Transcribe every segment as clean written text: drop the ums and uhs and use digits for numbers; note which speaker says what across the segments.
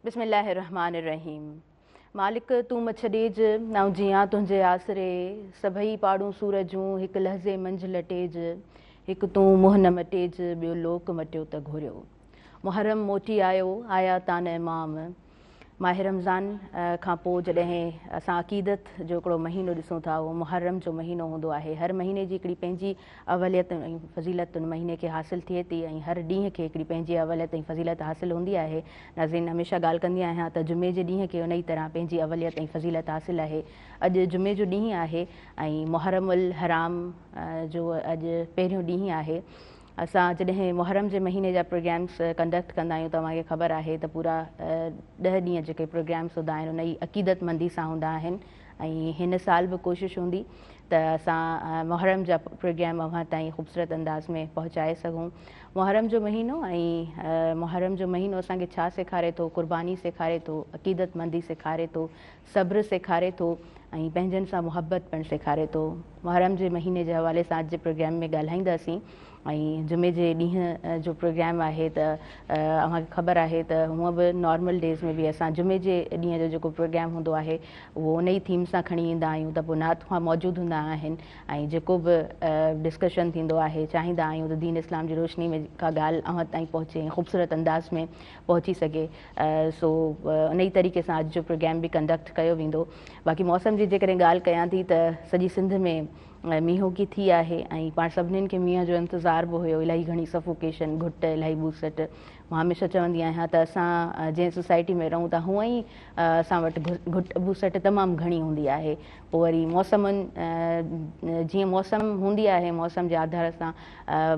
Speaker 1: बिस्मिल्लाहिर्रहमानिर्रहीम। मालिक तूं मछ ॾेज नव जियां तुंहिंजे आसरे, सभई पाड़ूं सूरजूं हिकु लहज़े मंझि लटेज, हिकु तूं मुंहुं न मटेज ॿियो लोक मटियो त घुरियो। मुहर्रम मोटी आयो आया तान इमाम। माह रमज़ान खां पोइ जॾहिं असां अक़ीदत जो हिकिड़ो महीनो ॾिसूं था, उहो मुहर्रम जो महीनो हूंदो आहे। हर महीने जी हिकिड़ी पंहिंजी अवलियत ऐं फ़ज़ीलत उन महीने खे हासिलु थिए थी ऐं हर ॾींहं खे हिकिड़ी पंहिंजी अवलियत ऐं फ़ज़ीलत हासिलु हूंदी आहे। नाज़रीन, हमेशह ॻाल्हि कंदी आहियां त जुमे जे ॾींहं खे उन ई तरह पंहिंजी अवलियत ऐं फ़ज़ीलत हासिलु आहे। अॼु जुमे जो ॾींहुं आहे ऐं मुहर्रम उल हराम जो अॼु पहिरियों ॾींहुं आहे। असां जॾहिं मुहर्रम जे महीने जा प्रोग्राम्स कंडक्ट कंदा आहियूं, तव्हांखे ख़बर आहे त पूरा 10 ॾींहं जेके प्रोग्राम्स हूंदा आहिनि उन ई अक़ीदतमंदी सां हूंदा आहिनि ऐं हिन साल बि कोशिशि हूंदी त असां मुहर्रम जा प्रोग्राम अव्हां ताईं ख़ूबसूरत अंदाज़ में पहुचाए सघूं। मुहर्रम जो महीनो ऐं मुहर्रम जो महीनो असांखे छा सेखारे थो? क़ुर्बानी सेखारे थो, अक़ीदतमंदी सेखारे थो, सब्र सेखारे थो ऐं पंहिंजनि सां मुहबत पिणु सेखारे थो। मुहर्रम जे महीने जे हवाले सां अॼु जे प्रोग्राम में ॻाल्हाईंदासीं ऐं जुमे जे ॾींहं जो प्रोग्राम आहे त अव्हांखे ख़बर आहे त हूअं बि नॉर्मल डेज़ में बि असां जुमे जे ॾींहं जो जेको प्रोग्राम हूंदो आहे उहो उन ई थीम सां खणी ईंदा आहियूं। त पोइ नातख़्वां मौजूदु हूंदा आहिनि ऐं जेको बि डिस्कशन थींदो आहे चाहींदा आहियूं त दीन इस्लाम जी रोशनी में का ॻाल्हि अव्हां ताईं पहुचे ऐं ख़ूबसूरत अंदाज़ में पहुची सघे। सो उन ई तरीक़े सां अॼु जो प्रोग्राम बि कंडक्ट कयो वेंदो। बाक़ी मौसम जी जेकॾहिं ॻाल्हि कयां थी त सॼी सिंध में मींहोकी थी आहे ऐं पाण सभिनीनि खे मींहं जो इंतज़ारु बि हुयो। इलाही घणी सफोकेशन, घुट, इलाही ॿूसट। मां हमेशह चवंदी आहियां त असां जंहिं सोसाइटी में रहूं था हूअं ई असां वटि घुट ॿूसट तमामु घणी हूंदी आहे। पोइ वरी मौसमनि जीअं मौसम हूंदी आहे, मौसम जे आधार सां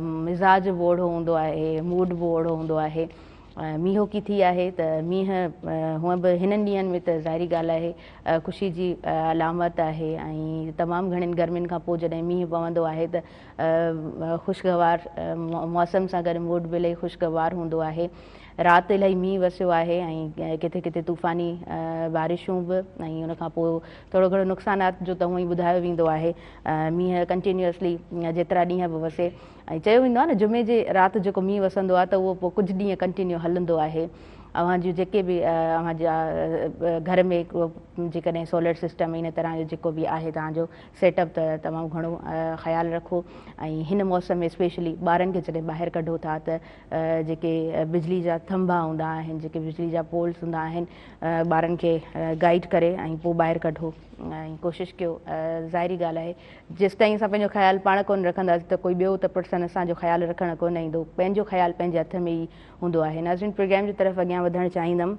Speaker 1: मिज़ाज बि ओढ़ो हूंदो आहे, मूड बि ओढ़ो हूंदो आहे। मींहोकी थी आहे त मींहं हूअं बि हिननि ॾींहंनि में त ज़ाहिरी ॻाल्हि आहे ख़ुशी जी अलामत आहे ऐं तमामु घणनि गर्मियुनि खां पोइ जॾहिं मींहुं पवंदो आहे त ख़ुशगवार मौसम सां गॾु मूड बि इलाही ख़ुशगवार हूंदो आहे। राति इलाही मींहुं वसियो आहे ऐं किथे किथे तूफ़ानी बारिशूं बि ऐं उनखां पोइ थोरो घणो नुक़सानात जो त हूअं ई ॿुधायो वेंदो आहे। मींहं कंटिन्यूअसली जेतिरा ॾींहं बि वसे ऐं चयो वेंदो आहे न जुमे जे राति जेको मींहुं वसंदो आहे त उहो पोइ कुझु ॾींहं कंटिन्यू हलंदो आहे। अव्हां जूं जेके बि अव्हांजा घर में जेकॾहिं सोलर सिस्टम इन तरह जो जेको बि आहे तव्हांजो सेटअप त तमामु घणो ख़्यालु रखो ऐं हिन मौसम में स्पेशली ॿारनि खे जॾहिं ॿाहिरि कढो था त जेके बिजली जा थंभा हूंदा आहिनि, जेके बिजली जा पोल्स हूंदा आहिनि, ॿारनि खे गाइड करे ऐं पोइ ॿाहिरि कढो ऐं कोशिशि कयो। ज़ाहिरी ॻाल्हि आहे जेसि ताईं असां पंहिंजो ख़्यालु पाण कोन रखंदासीं त कोई ॿियो त पर्सन असांजो ख़्यालु रखणु कोन ईंदो। पंहिंजो ख़्यालु पंहिंजे हथ में ई हूंदो आहे। नाज़रीन, प्रोग्राम जी तरफ़ अॻियां वधणु चाहींदमि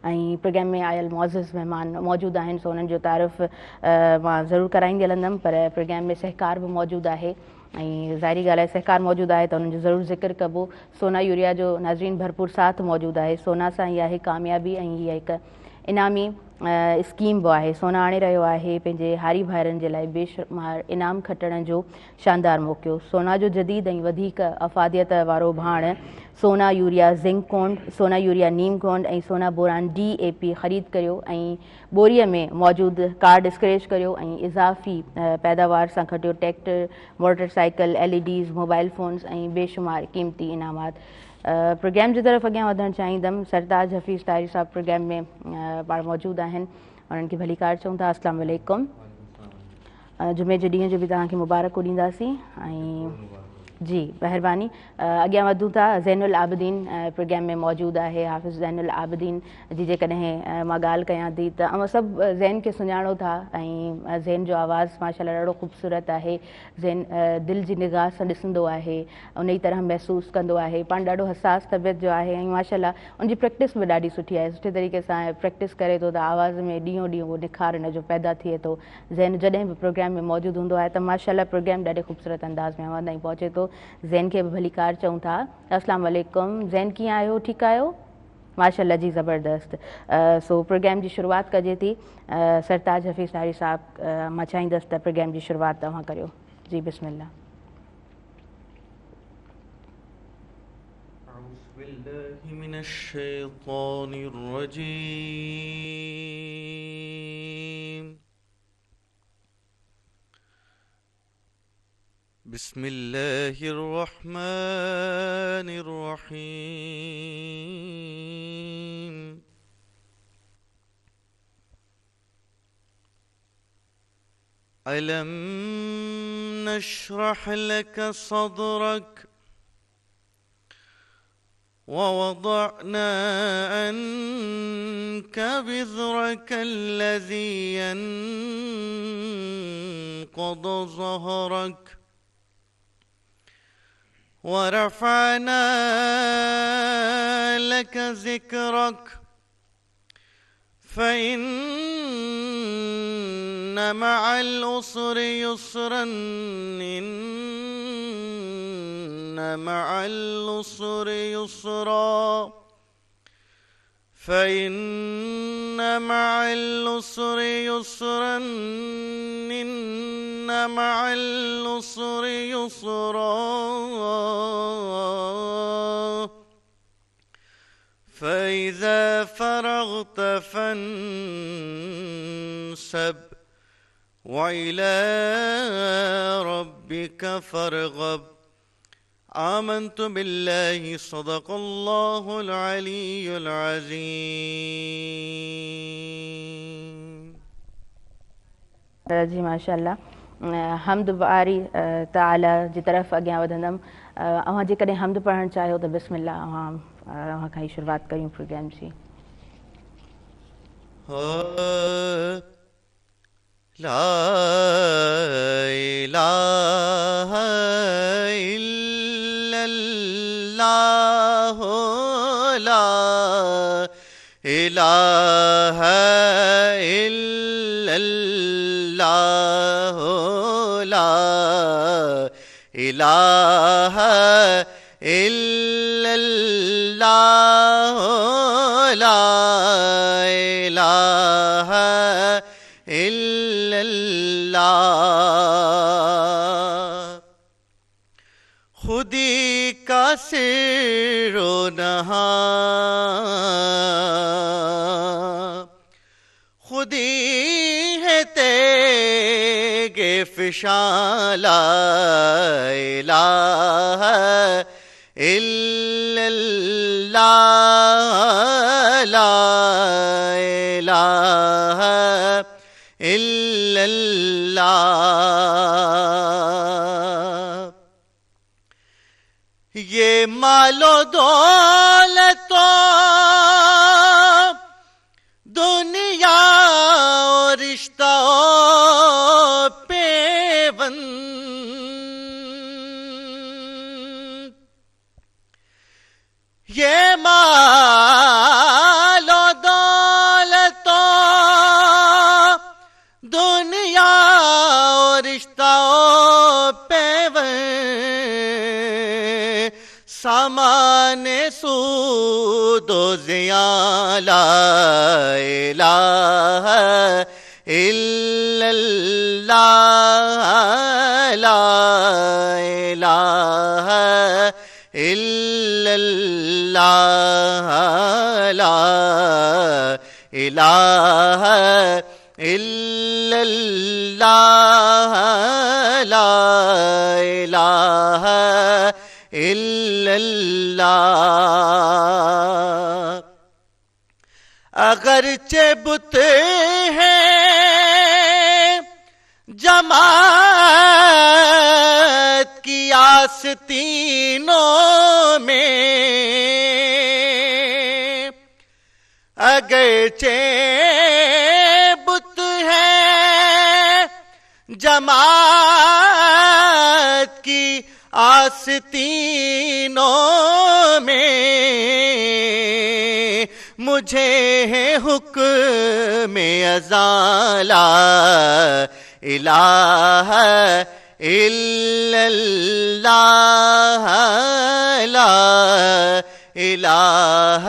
Speaker 1: ऐं प्रोग्राम में आयल मुअज़्ज़िज़ महिमान मौजूदु आहिनि, सो उन्हनि जो तारीफ़ मां ज़रूरु कराईंदी हलंदमि। पर प्रोग्राम में सहकार बि मौजूदु आहे ऐं ज़ाहिरी ॻाल्हि आहे सहकार मौजूदु आहे त उन्हनि जो ज़रूरु ज़िक्र कबो। सोना यूरिया जो नाज़रीन भरपूर साथ मौजूदु आहे। सोना सां इहा हिकु कामयाबी ऐं इहा हिकु इनामी स्कीम बि आहे। सोना आणे रहियो आहे पंहिंजे हारी भाइरनि जे लाइ बेशुमार इनाम खटण जो शानदार मौक़ो। सोना जो जदीद ऐं वधीक अफ़ादियत वारो भाण सोना यूरिया ज़िंककोंड, सोना यूरिया नीमकोंड ऐं सोना बोरान DAP ख़रीद करियो ऐं ॿोरीअ में मौजूदु कार्ड स्क्रेच करियो ऐं इज़ाफ़ी पैदावार सां खटियो tractor, motorcycle, LEDs, mobile phones ऐं बेशुमार क़ीमती इनामात। प्रोग्राम जी तरफ़ अॻियां वधणु चाहींदमि। सरताज हफ़ीज़ ताहिरी साहिबु प्रोग्राम में पाण मौजूदु आहिनि, उन्हनि खे भली कार चऊं था। अस्सलाम वालेकुम। जुमे जे ॾींहं जो बि तव्हांखे मुबारकूं ॾींदासीं ऐं जी महिरबानी। अॻियां वधूं था। ज़ैनुल आबिदीन प्रोग्राम में मौजूदु आहे। हाफ़िज़ ज़ैनुल आबिदीन जी जेकॾहिं मां ॻाल्हि कयां थी त अव्हां सभु ज़ैन खे सुञाणो था ऐं ज़ैन जो आवाज़ु माशाअल्लाह ॾाढो ख़ूबसूरत आहे। ज़ैन दिलि जी निगाह सां ॾिसंदो आहे, उन ई तरह महसूसु कंदो आहे, पाण ॾाढो हसास तबियत जो आहे ऐं माशाअल्लाह उनजी प्रैक्टिस बि ॾाढी सुठी आहे। सुठे तरीक़े सां प्रैक्टिस करे थो त आवाज़ में ॾींहों ॾींहुं उहो निखार हिन जो पैदा थिए थो। ज़ैन जॾहिं बि प्रोग्राम में मौजूदु हूंदो आहे त माशाअल्लाह प्रोग्राम ॾाढे ख़ूबसूरत अंदाज़ में अव्हां ताईं पहुचे थो। ज़ैन खे बि भली कार चऊं था। अस्सलाम वालेकुम। ज़ैन कीअं आहियो? ठीकु आहियो? माशाअल्लाह जी ज़बरदस्त। सो प्रोग्राम जी शुरूआति कजे थी। सरताज हफ़ीज़ ताहिरी साहिबु मां चाहींदसि त प्रोग्राम जी शुरूआति तव्हां करियो। जी बिस्मिल्लाह।
Speaker 2: بالله من الشيطان الرجيم. بسم الله الرحمن الرحيم. ألم نشرح لك صدرك ووضعنا عنك وزرك الذي ينقض ظهرك ورفعنا لك ذكرك فإن مع العسر يسرا إن مع العسر يسرا فإن مع العسر يسرا إن مع العسر يسرا فإذا فرغت فانصب وإلى ربك فارغب. آمنت بالله صدق الله العلي العظيم.
Speaker 1: जी माशाअल्लाह. हमद बारी ताला जी तरफ़ अॻियां वधंदमि. अव्हां जेकॾहिं हमद पढ़णु चाहियो त बिस्मिल्लाह अव्हां खां ई शुरूआत कयूं प्रोग्राम जी.
Speaker 2: لا إله إلا الله لا إله إلا الله لا إله إلا الله لا إله إلا اللہ. خودی کا سر و نہا خودی ہے تیغ فشاں لا الہ الا اللہ لا الہ الا اللہ. یہ مال و دولت و دنیا و رشتہ و پیوند یہ مال و دولت و دنیا و رشتہ و پیوند سامان سود و زیاں لا الہ الا اللہ لا الہ الا اللہ لا الہ الا اللہ لا الہ الا اللہ. اگرچہ بت ہیں جماعت کی آستینوں میں اگرچہ بت ہیں جماعت کی آستینوں میں مجھے ہے حکم اذان لا الہ الا اللہ لا الہ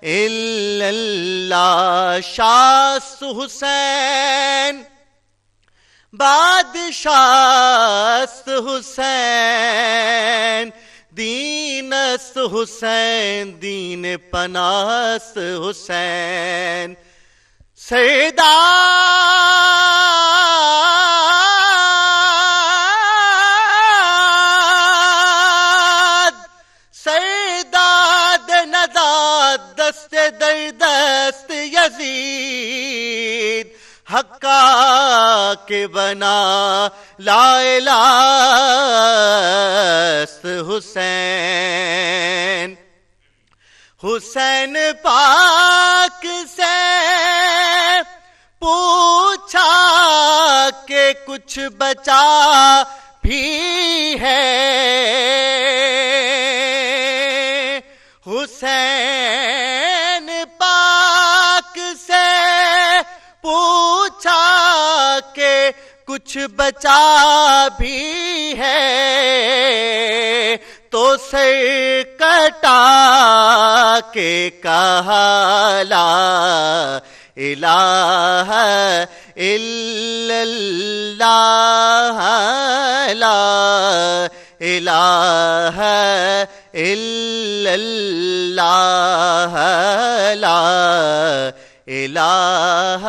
Speaker 2: الا اللہ. شاست حسین بادشاہ حسین دینست حسین دین پناست حسین سرداد نزاد دست در دست یزید حقا کے بنا لا الہ است حسین حسین پاک سے پوچھا کہ کچھ بچا بھی ہے حسین پاک سے پوچھا کہ کچھ بچا بھی ہے تو سر کٹا کے کہا لا الہ الا اللہ لا الہ الا اللہ لا الہ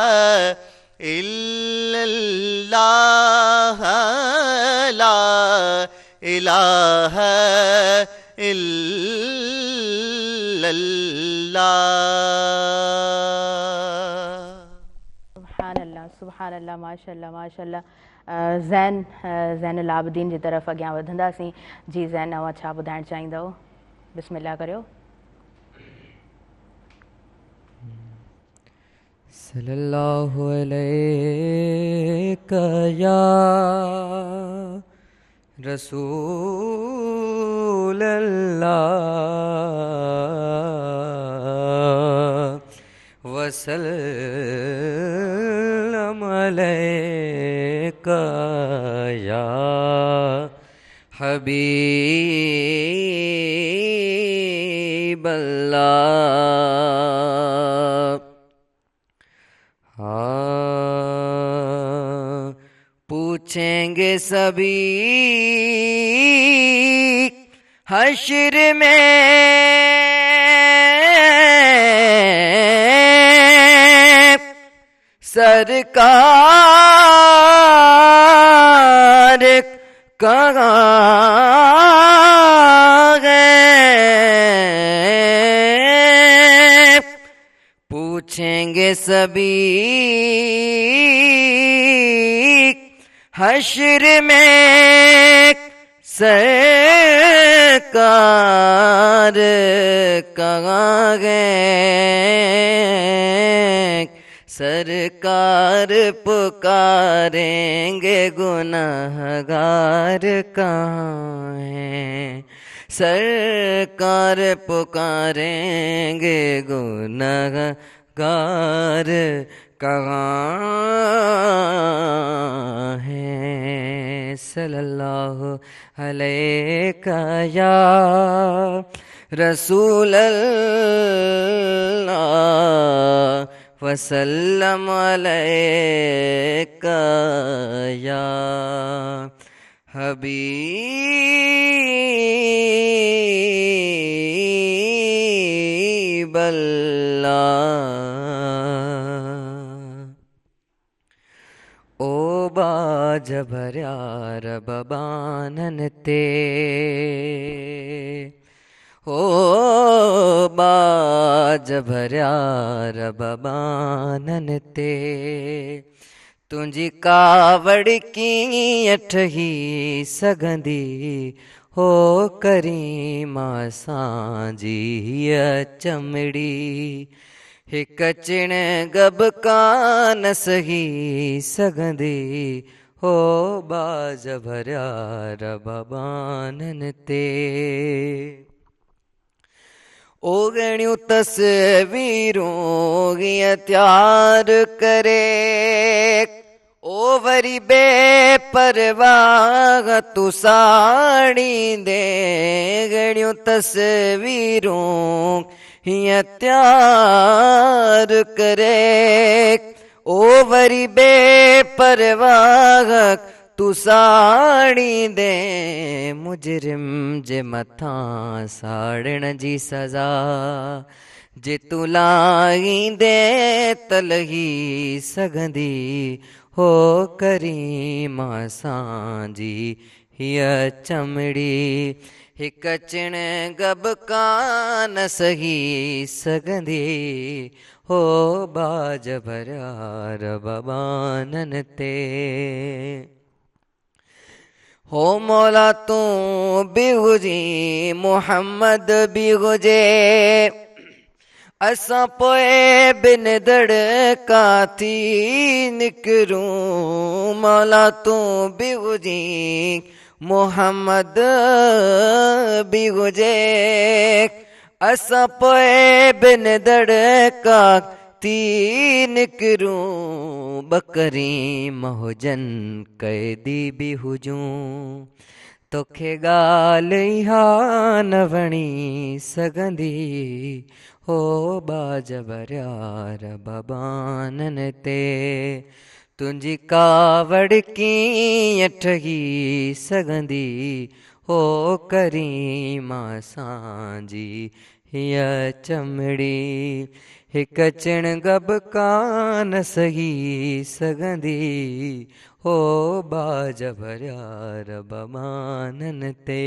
Speaker 2: الا اللہ لا الہ الا اللہ.
Speaker 1: سبحان اللہ ماشاء اللہ ماشاء اللہ. زین العابدین جی طرف اگیاں ودھنداسیں. جی زین اوہاں چھا ॿुधाइण चाहींदव؟ بسم اللہ کریو.
Speaker 3: صلی اللہ علیہ یا رسول اللہ وسلم علیک یا حبیب اللہ. پوچھیں گے سبھی حشر میں سرکار کہاں ہے. پوچھیں گے سبھی حشر میں سرکار کہاں گئے. سرکار پکاریں گے گناہگار کہاں ہیں. سرکار پکاریں گے گناہگار کہاں ہیں. صلی اللہ علیہ یا رسول اللہ وسلم علیک یا حبیب اللہ. او باج بھریا رب بانن تے او باج بھریا رب بانن تے تنجی کاوڑ کی اٹھی سگندی ہو کریم سانجی چمڑی ہک چن گب کان سہی سگندی ہو باج بھریا رب بانن تے. او گھنیوں تصویروں گیاں تیار کرے او وری بے پرواہ تو ساڑی دے. گھنیوں تصویروں گیاں تیار کرے او وری بے پرواہ तू साड़ींदे मुजरिम जे मथां साड़ण जी सज़ा जे तू लाहींदे त लही सघंदी हो करीम असांजी हीअ चमड़ी हिक चिण गब कान सही सघंदी हो बाज भरिया रबानन ते हो मौला तू भी हुजी मुहम्मद भी हुजे असां पोइ बिन दड़का थी निकरूं मौला तू भी हुजी मुहम्मद भी हुजे असां पोइ बिन दड़का थी निकरूं बकरीम हुजनि कैदी भी हुजूं तोखे ॻाल्हि इहा न वणी सघंदी हो बाज भरिया रबानन ते तुंहिंजी कावड़ कीअं ठही सघंदी हो करीम असांजी हीअ चमड़ी हिक चिण गब कान सही सघंदी हो बाज भरिया रबानन ते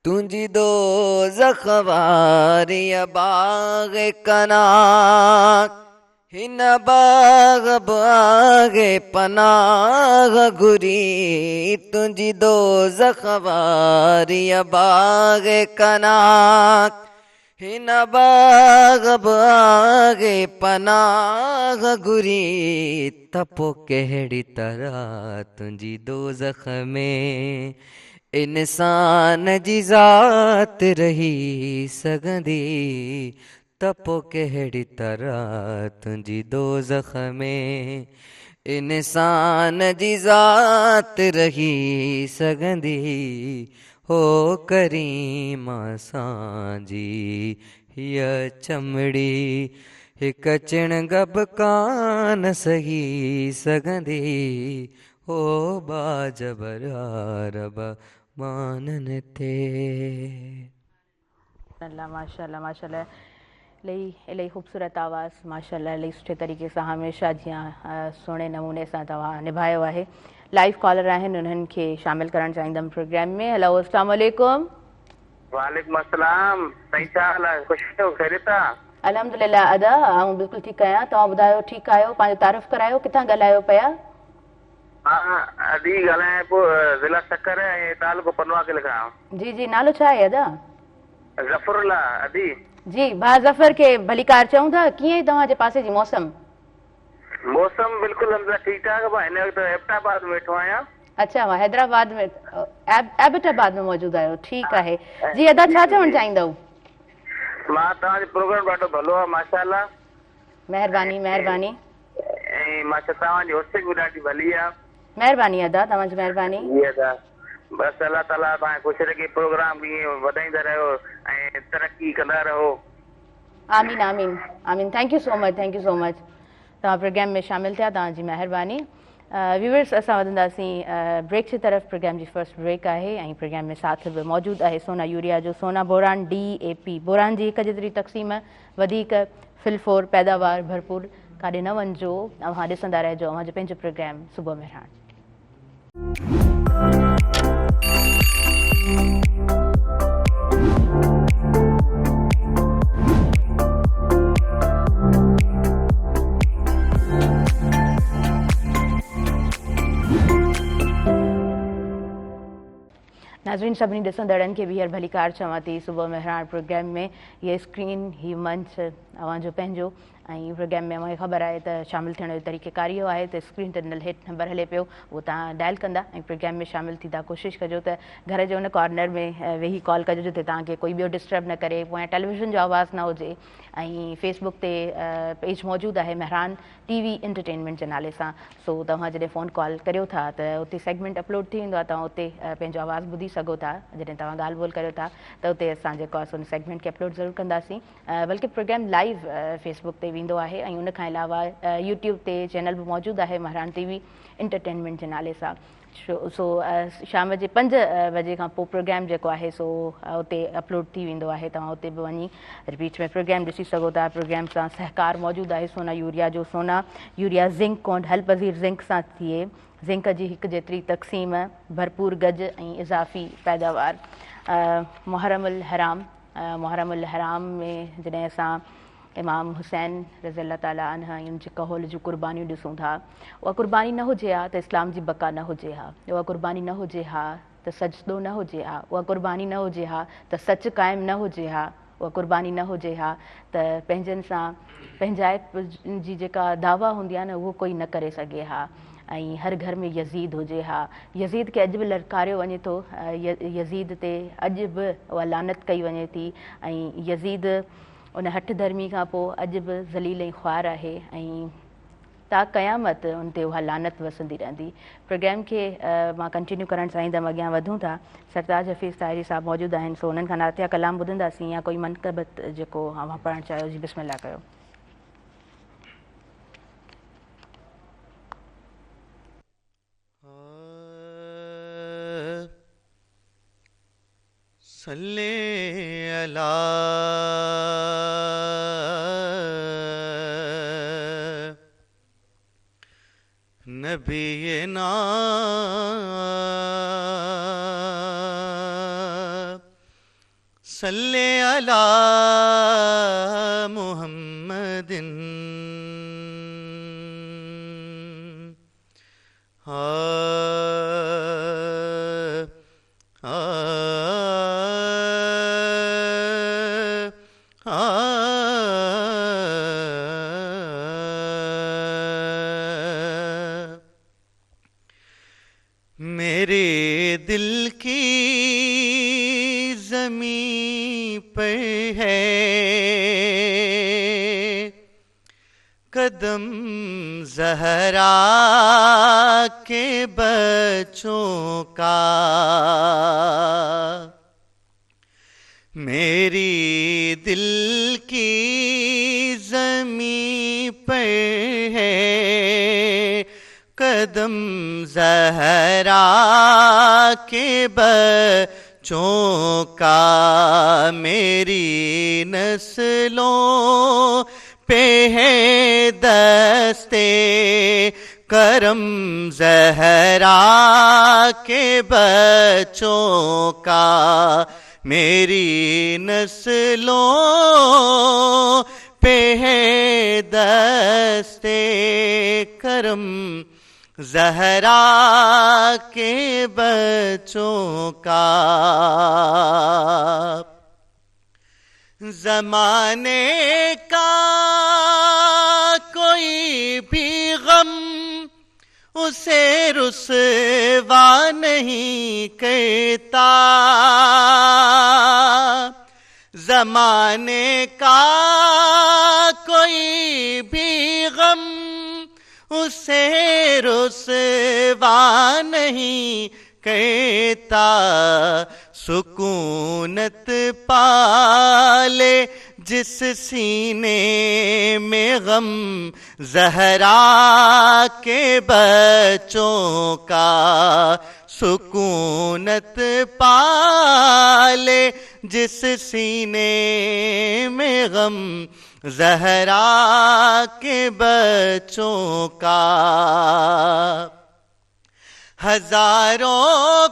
Speaker 3: तुंहिंजी दोज़ख वारी बाग़ कना हिन बाग़ बाग़े पनाह घुरी तुंहिंजी दोज़ख वारी बाग़ कना हिन बाग़ बाग़े पनाह घुरी त पोइ कहिड़ी तरह तुंहिंजी दोज़ख में इंसान जी ज़ात रही सघंदी त पोइ कहिड़ी तरह तुंहिंजी दोज़ख में इंसान जी ज़ात रही सघंदी हो करीम असांजी हीअ चमड़ी हिक चिण गब कान सही सघंदी हो बाज भरिया रबानन ते
Speaker 1: माशाल्लाह माशाल्लाह इलाही ख़ूबसूरत आवाज़ माशाल्लाह इलाही सुठे तरीक़े सां हमेशह जीअं सुहिणे नमूने सां तव्हां निभायो आहे लाइव कॉलर आहिनि उन्हनि खे शामिलु करणु चाहींदमि प्रोग्राम में हेलो अस्सलाम वालेकुम
Speaker 4: वालेकुम अस्सलाम सही छा हाल आहे ख़ुशि आहियो ख़ैरियत आहे
Speaker 1: अल्हम्दुलिल्लाह अदा आऊं बिल्कुलु ठीकु आहियां तव्हां ॿुधायो ठीकु आहियो पंहिंजो तारीफ़ करायो किथां ॻाल्हायो पिया
Speaker 4: हा अदी ॻाल्हायां पोइ ज़िला शक्कर ऐं तालुको पनवा खे लिखां
Speaker 1: जी जी नालो छा आहे अदा
Speaker 4: ज़फरुल्ला अदी
Speaker 1: जी भा ज़फर खे भली कार चऊं था कीअं तव्हांजे पासे जी मौसम
Speaker 4: मौसम बिल्कुलु ठीकु ठाक आहे हिन वक़्तु एबटाबाद में वेठो आहियां
Speaker 1: अच्छा मां हैदराबाद में एबटाबाद में मौजूदु आहियो ठीकु आहे जी अदा छा चवणु चाहींदव
Speaker 4: मां तव्हांजो प्रोग्राम ॾाढो भलो आहे माशाल्लाह
Speaker 1: महिरबानी महिरबानी
Speaker 4: ऐं मां तव्हांजी होस्टिंग बि ॾाढी भली आहे
Speaker 1: महिरबानी अदा तव्हांजी महिरबानी
Speaker 4: जी अदा बसि अलाह ताला तव्हांखे ख़ुशि रखे प्रोग्राम ईअं वधाईंदा रहियो ऐं तरक़ी कंदा रहो
Speaker 1: आमीन आमीन आमीन थैंक यू सो मच तव्हां प्रोग्राम में शामिलु थिया तव्हांजी महिरबानी व्यूअर्स असां वधंदासीं ब्रेक जी तरफ़ प्रोग्राम जी फर्स्ट ब्रेक आहे ऐं प्रोग्राम में साथ बि मौजूदु आहे सोना यूरिया जो सोना बोरान DAP बोरान जी हिक जेतिरी तक़सीम वधीक फिलफोर पैदावार भरपूर काॾे न वञिजो अव्हां ॾिसंदा रहिजो अव्हांजो पंहिंजो प्रोग्राम सुबुह मेहरान नाज़रीन सभिनी ॾिसंदड़नि खे ॿीहर भली कार चवां थी सुबुह मेहरान प्रोग्राम में हीअ स्क्रीन हीअ मंच अव्हांजो पंहिंजो ऐं प्रोग्राम में अव्हांखे ख़बर आहे त शामिलु थियण जो तरीक़ेकार इहो आहे त स्क्रीन ते ॾिनल हेठि नंबर हले पियो उहो तव्हां डायल कंदा ऐं प्रोग्राम में शामिलु थींदा कोशिशि कजो त घर जे उन कॉर्नर में वेही कॉल कजो जिते तव्हांखे कोई ॿियो डिस्टर्ब न करे पोइ टेलीविज़न जो आवाज़ु न हुजे ऐं फेसबुक ते पेज मौजूदु आहे मेहरान TV एंटरटेनमेंट जे नाले सां सो तव्हां जॾहिं फ़ोन कॉल करियो था त उते सेगमेंट अपलोड थी वेंदो आहे तव्हां उते पंहिंजो आवाज़ु ॿुधी सघो था जॾहिं तव्हां ॻाल्हि ॿोल करियो था त उते असां जेको आहे उन सेगमेंट खे अपलोड ज़रूरु कंदासीं बल्कि प्रोग्राम लाइव लाइव फेसबुक ते वेंदो आहे ऐं उन खां अलावा यूट्यूब ते चैनल बि मौजूदु आहे महाराण टीवी एंटरटेनमेंट जे नाले सां। सो शाम जे 5 बजे खां पोइ प्रोग्राम जेको आहे सो उते अपलोड थी वेंदो आहे। तव्हां उते बि वञी रिपीट में प्रोग्राम ॾिसी सघो था। प्रोग्राम सां सहकार मौजूदु आहे सोना यूरिया जो। सोना यूरिया ज़िंक कोंड हल पज़ीर ज़िंक सां थिए। ज़िंक जी हिकु जेतिरी तक़सीम, भरपूर गज ऐं इज़ाफ़ी पैदावार। मुहर्रमुल हराम में जॾहिं असां इमाम हुसैन रज़ी अल्लाह ताला अन्हा ऐं उनजे कहोल जूं क़ुर्बानियूं ॾिसूं था, उहा क़ुर्बानी न हुजे हा त इस्लाम जी बका न हुजे हा, उहा क़ुर्बानी न हुजे हा त सजदो न हुजे हा, उहा क़ुर्बानी न हुजे हा त सच क़ाइमु न हुजे हा, उहा क़ुर्बानी न हुजे हा त पंहिंजनि सां पंहिंजाइप जी जेका दावा हूंदी आहे न उहो कोई न करे सघे हा। ऐं हर घर में यज़ीद हुजे हा। यज़ीद खे अॼु बि ललकारियो वञे थो, यज़ीद ते अॼु बि उहा लानत कई वञे थी ऐं यज़ीद उन हठ धर्मी खां पोइ अॼु बि ज़लील ऐं ख़्वार आहे ऐं ता क़यामत उन ते उहा लानत वसंदी रहंदी। प्रोग्राम खे मां कंटिन्यू करणु चाहींदमि। अॻियां वधूं था। सरताज हफ़ीज़ ताहिरी साहब मौजूदु आहिनि, सो उन्हनि खां नातिया कलाम ॿुधंदासीं या कोई मनक़बत जेको अव्हां पढ़णु चाहियो। जी बिस्मिल्लाह कयो।
Speaker 2: सल्ले अला नबीना सल्ले अला मुहम्मदिन मेरे दिल की ज़मीं पर है कदम ज़हरा के बच्चों का, मेरी दिल की ज़मीं पर है कदम ज़हरा के बच्चों का, मेरी नस्लों पे है दस्ते करम ज़हरा के बच्चों का, मेरी नस्लों पे है दस्ते करम ज़हरा के बच्चों का। ज़माने का कोई भी गम उसे रुसवा नहीं करता, ज़माने का कोई भी गम उसे रुसवा नहीं कहता, सुकूनत पाले जिस सीने में गम ज़हरा के बच्चों का, सुकूनत पाले जिस सीने में गम ज़हरा के बच्चों का। हजारों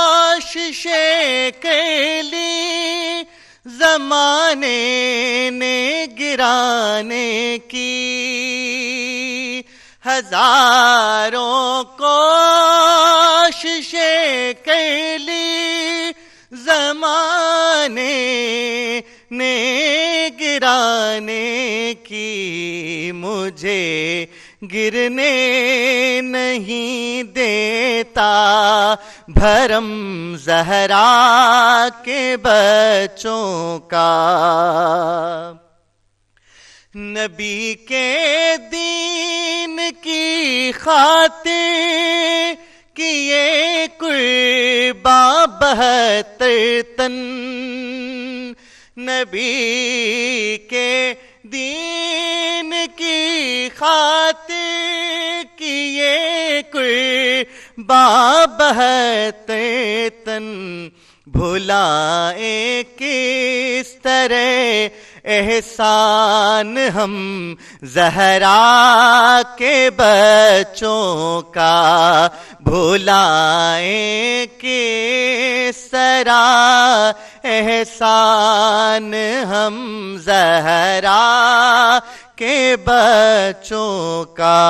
Speaker 2: कोशिशें कर ली ज़माने ने गिराने की, हजारों कोशिशें कर ली ज़माने ने गिराने की, मुझे गिरने नहीं देता भरम ज़हरा के बच्चों का। नबी के दीन की खातिर किए कुर्बान 72 तन, نبی کے دین کی خاطر کیے قرباں بہتے تن بھلائے کس طرح احسان ہم زہرا کے بچوں کا بھلائیں کس طرح احسان ہم زہرا کے بچوں کا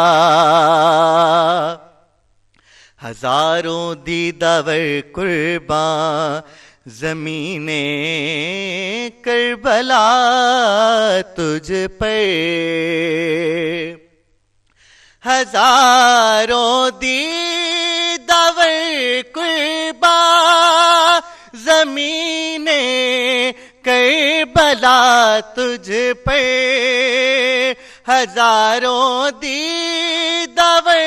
Speaker 2: ہزاروں دیداور قرباں زمین کربلا تجھ پر ہزاروں دیداور قرباں زمین کربلا تجھ پر ہزاروں دیداور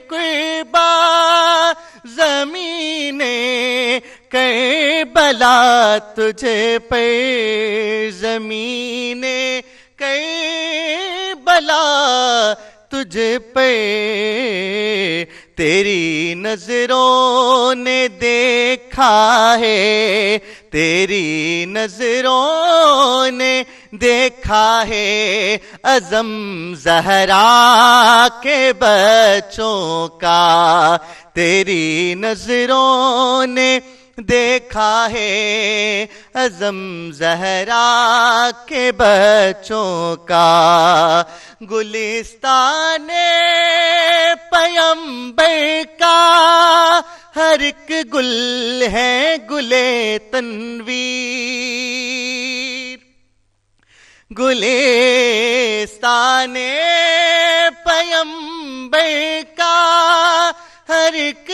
Speaker 2: قرباں زمین کربلا تجھ پر زمین کربلا تجھ پہ تیری نظروں نے دیکھا ہے تیری نظروں نے دیکھا ہے عزم زہرا کے بچوں کا تیری نظروں نے دیکھا ہے عزم زہرا کے بچوں کا گلستان پیمبر کا ہر ایک گل ہے گلے تنویر گلستان پیمبر کا ہر ایک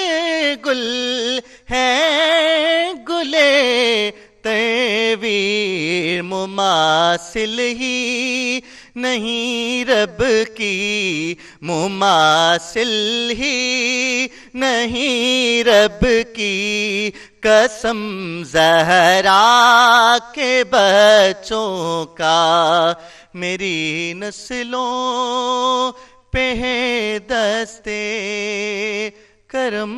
Speaker 2: گل ہے گلے تنویر مماثل ہی نہیں رب کی مماثل ہی نہیں رب کی قسم زہرا کے بچوں کا میری نسلوں پہ ہے دستے کرم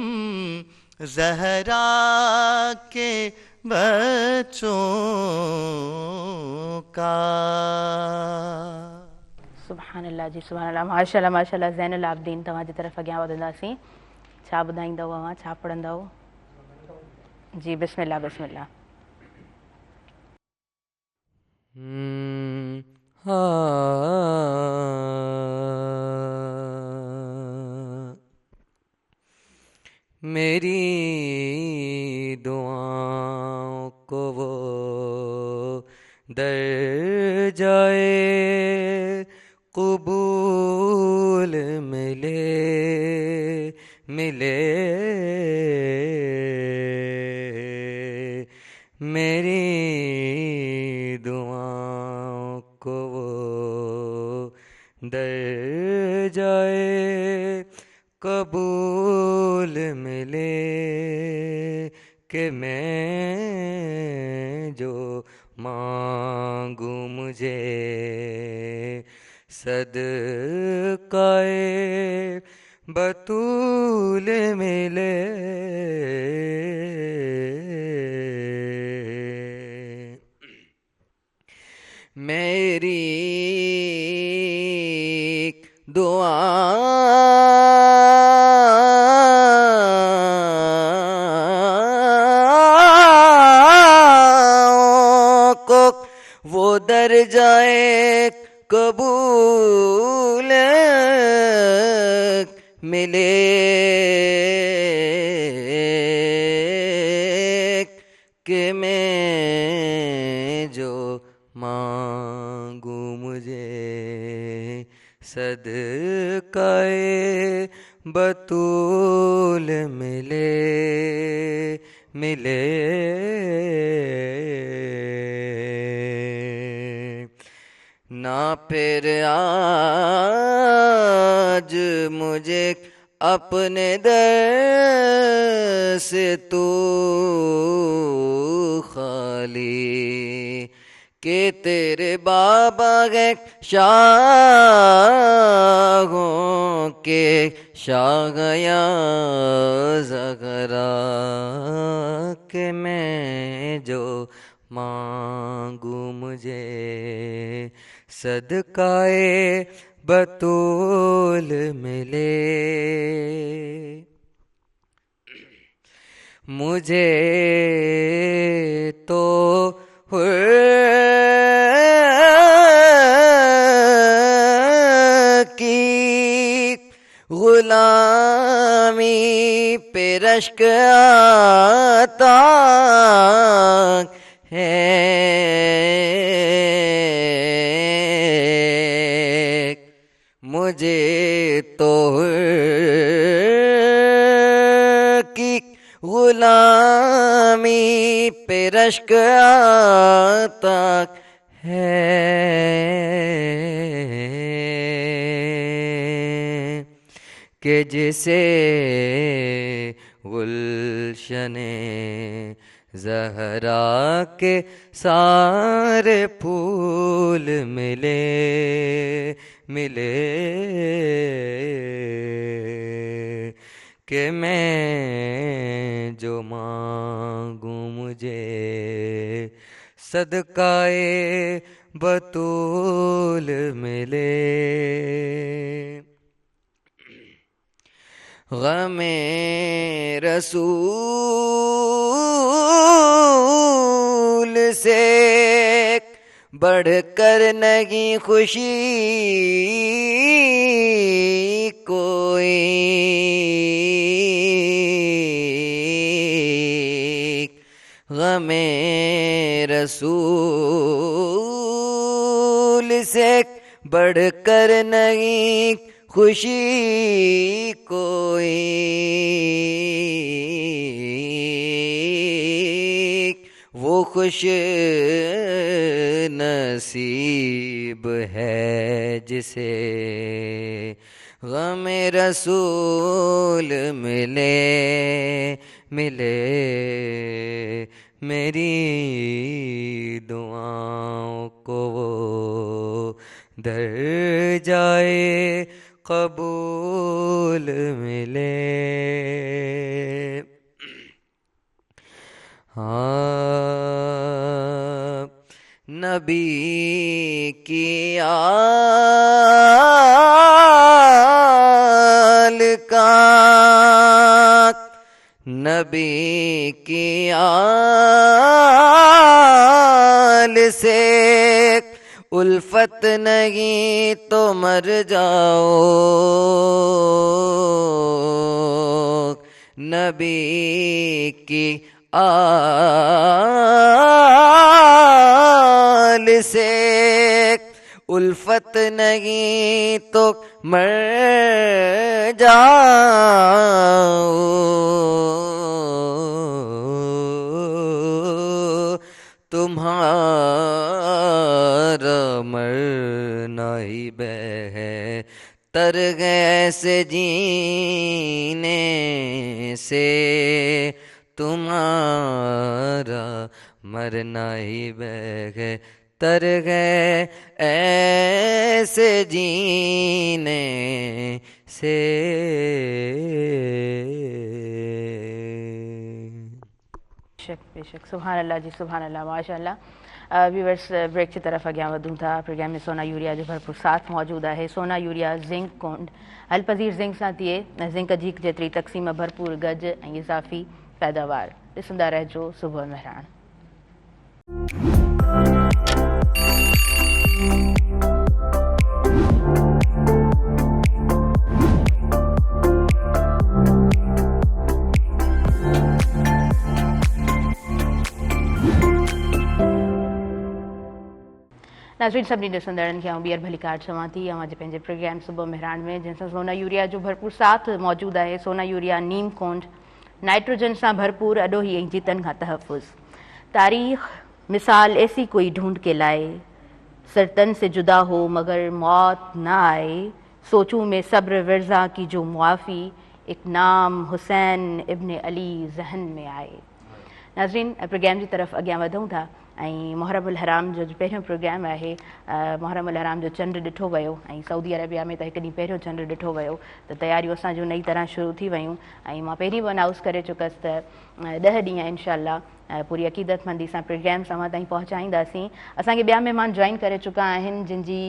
Speaker 2: زہرا کے بچوں کا
Speaker 1: سبحان اللہ جی سبحان اللہ ماشاءاللہ ماشاءاللہ زین العابدین تواں جی طرف اگیاں وڌنداسیں چھا ॿुधाईंदव अवां छा पढ़ंदव जी बिस्मिल्लाह बिस्मिल्लाह
Speaker 3: میری دعاؤں کو وہ درجائے قبول ملے میری دعاؤں کو وہ درجائے قبول ملے کہ میں جو مانگوں مجھے صدقہ بطول ملے میری دعاؤں کو وہ درجائے قبول ملے کہ میں جو مانگوں مجھے صدقہ بطول ملے نہ پھر آج مجھے اپنے در سے تو خالی کہ تیرے بابا گئے شاہوں کے شاہ یا زغرا کہ میں جو مانگوں مجھے صدقائے بطول ملے مجھے تو کی غلامی پہ رشک آتا ہے مجھے تو کی غلامی پہ رشک آتا ہے کہ جسے گلشن زہرا کے سارے پھول ملے کہ میں جو مانگوں مجھے صدقائے بطول ملے غم رسول سے بڑھ کر نہیں خوشی کوئی غم رسول سے بڑھ کر نہیں خوشی کوئی وہ خوش نصیب ہے جسے غم رسول ملے میری دعاؤں کو وہ در جائے قبول ملے ہاں نبی کی آل کا نبی کی آل سے الفت نہیں تو مر جاؤ نبی کی آل سے الفت نہیں تو مر جاؤ تمہارا مرنا ہی بہتر سے جینے سے تمہارا مرنا ہی بہتر ایسے جینے سے
Speaker 1: بے شک سبحان اللہ جی سبحان اللہ ماشاء اللہ ویورس بریک کی طرف اگیا ودوں تھا پروگرام میں سونا یوریا جو بھرپور ساتھ موجود ہے سونا یوریا زنک کونڈ حل پذیر زنک سان تھے زنک جی جتری تقسیم بھرپور گج اضافی پیداوار ॾिसंदा रहिजो सुबुह मेहरान नाज़रीन सभिनी ॾिसंदड़नि खे ॿीहर भली कार चवां थी जे पंहिंजे प्रोग्राम सुबुह मेहरान में जंहिंसां सोना यूरिया जो भरपूर साथ मौजूदु आहे सोना यूरिया नीम कोंड नाइट्रोजन सां भरपूर अॾोही ऐं जीतनि खां तहफ़ुज़ तारीख़ मिसाल ऐसी कोई ढूंढ के लाए सरतन से जुदा हो मगर मौत न आए सोचूं में सब्र वर्जा की जो मुआफ़ी एक नाम हुसैन इब्न अली जहन में आए नाज़रीन प्रोग्राम जी तरफ़ अॻियां वधूं था ऐं मुहर्रमुल हराम जो पहिरियों प्रोग्राम आहे मुहर्रमुल हराम जो चंड ॾिठो वियो ऐं सऊदी अरेबिया में त हिकु ॾींहुं पहिरियों चंड ॾिठो वियो त तयारियूं असांजूं नई तरह शुरू थी वियूं ऐं मां पहिरीं बि अनाउंस करे चुकसि त 10 ॾींहं इनशाअल्लाह पूरी अक़ीदतमंदी सां प्रोग्राम अवां ताईं पहुचाईंदासीं। असांखे ॿिया महिमान जॉइन करे चुका आहिनि जिन जी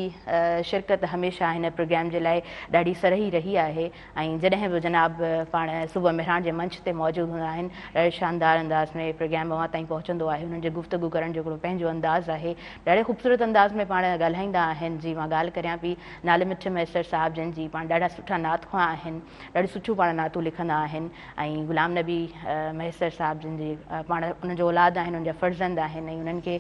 Speaker 1: शिरकत हमेशह हिन प्रोग्राम जे लाइ ॾाढी सरही रही आहे ऐं जॾहिं बि जनाब पाण सुबुह मेहरान जे मंच ते मौजूदु हूंदा आहिनि ॾाढे शानदार अंदाज़ में प्रोग्राम अवां ताईं पहुचंदो आहे। हुननि जे गुफ़्तगू करण जो हिकिड़ो पंहिंजो अंदाज़ आहे, ॾाढे ख़ूबसूरत अंदाज़ में पाण ॻाल्हाईंदा आहिनि। जी मां ॻाल्हि करियां पई नाले मिठ मैसर साहिब जिन जी पाण ॾाढा सुठा नात ख़्वां आहिनि, ॾाढी सुठियूं पाण नातूं लिखंदा आहिनि ऐं ग़ुलाम नबी मैसर साहिब जिन जी पाण उन्हनि जो औलाद आहिनि, उनजा फ़र्ज़ंद आहिनि ऐं उन्हनि खे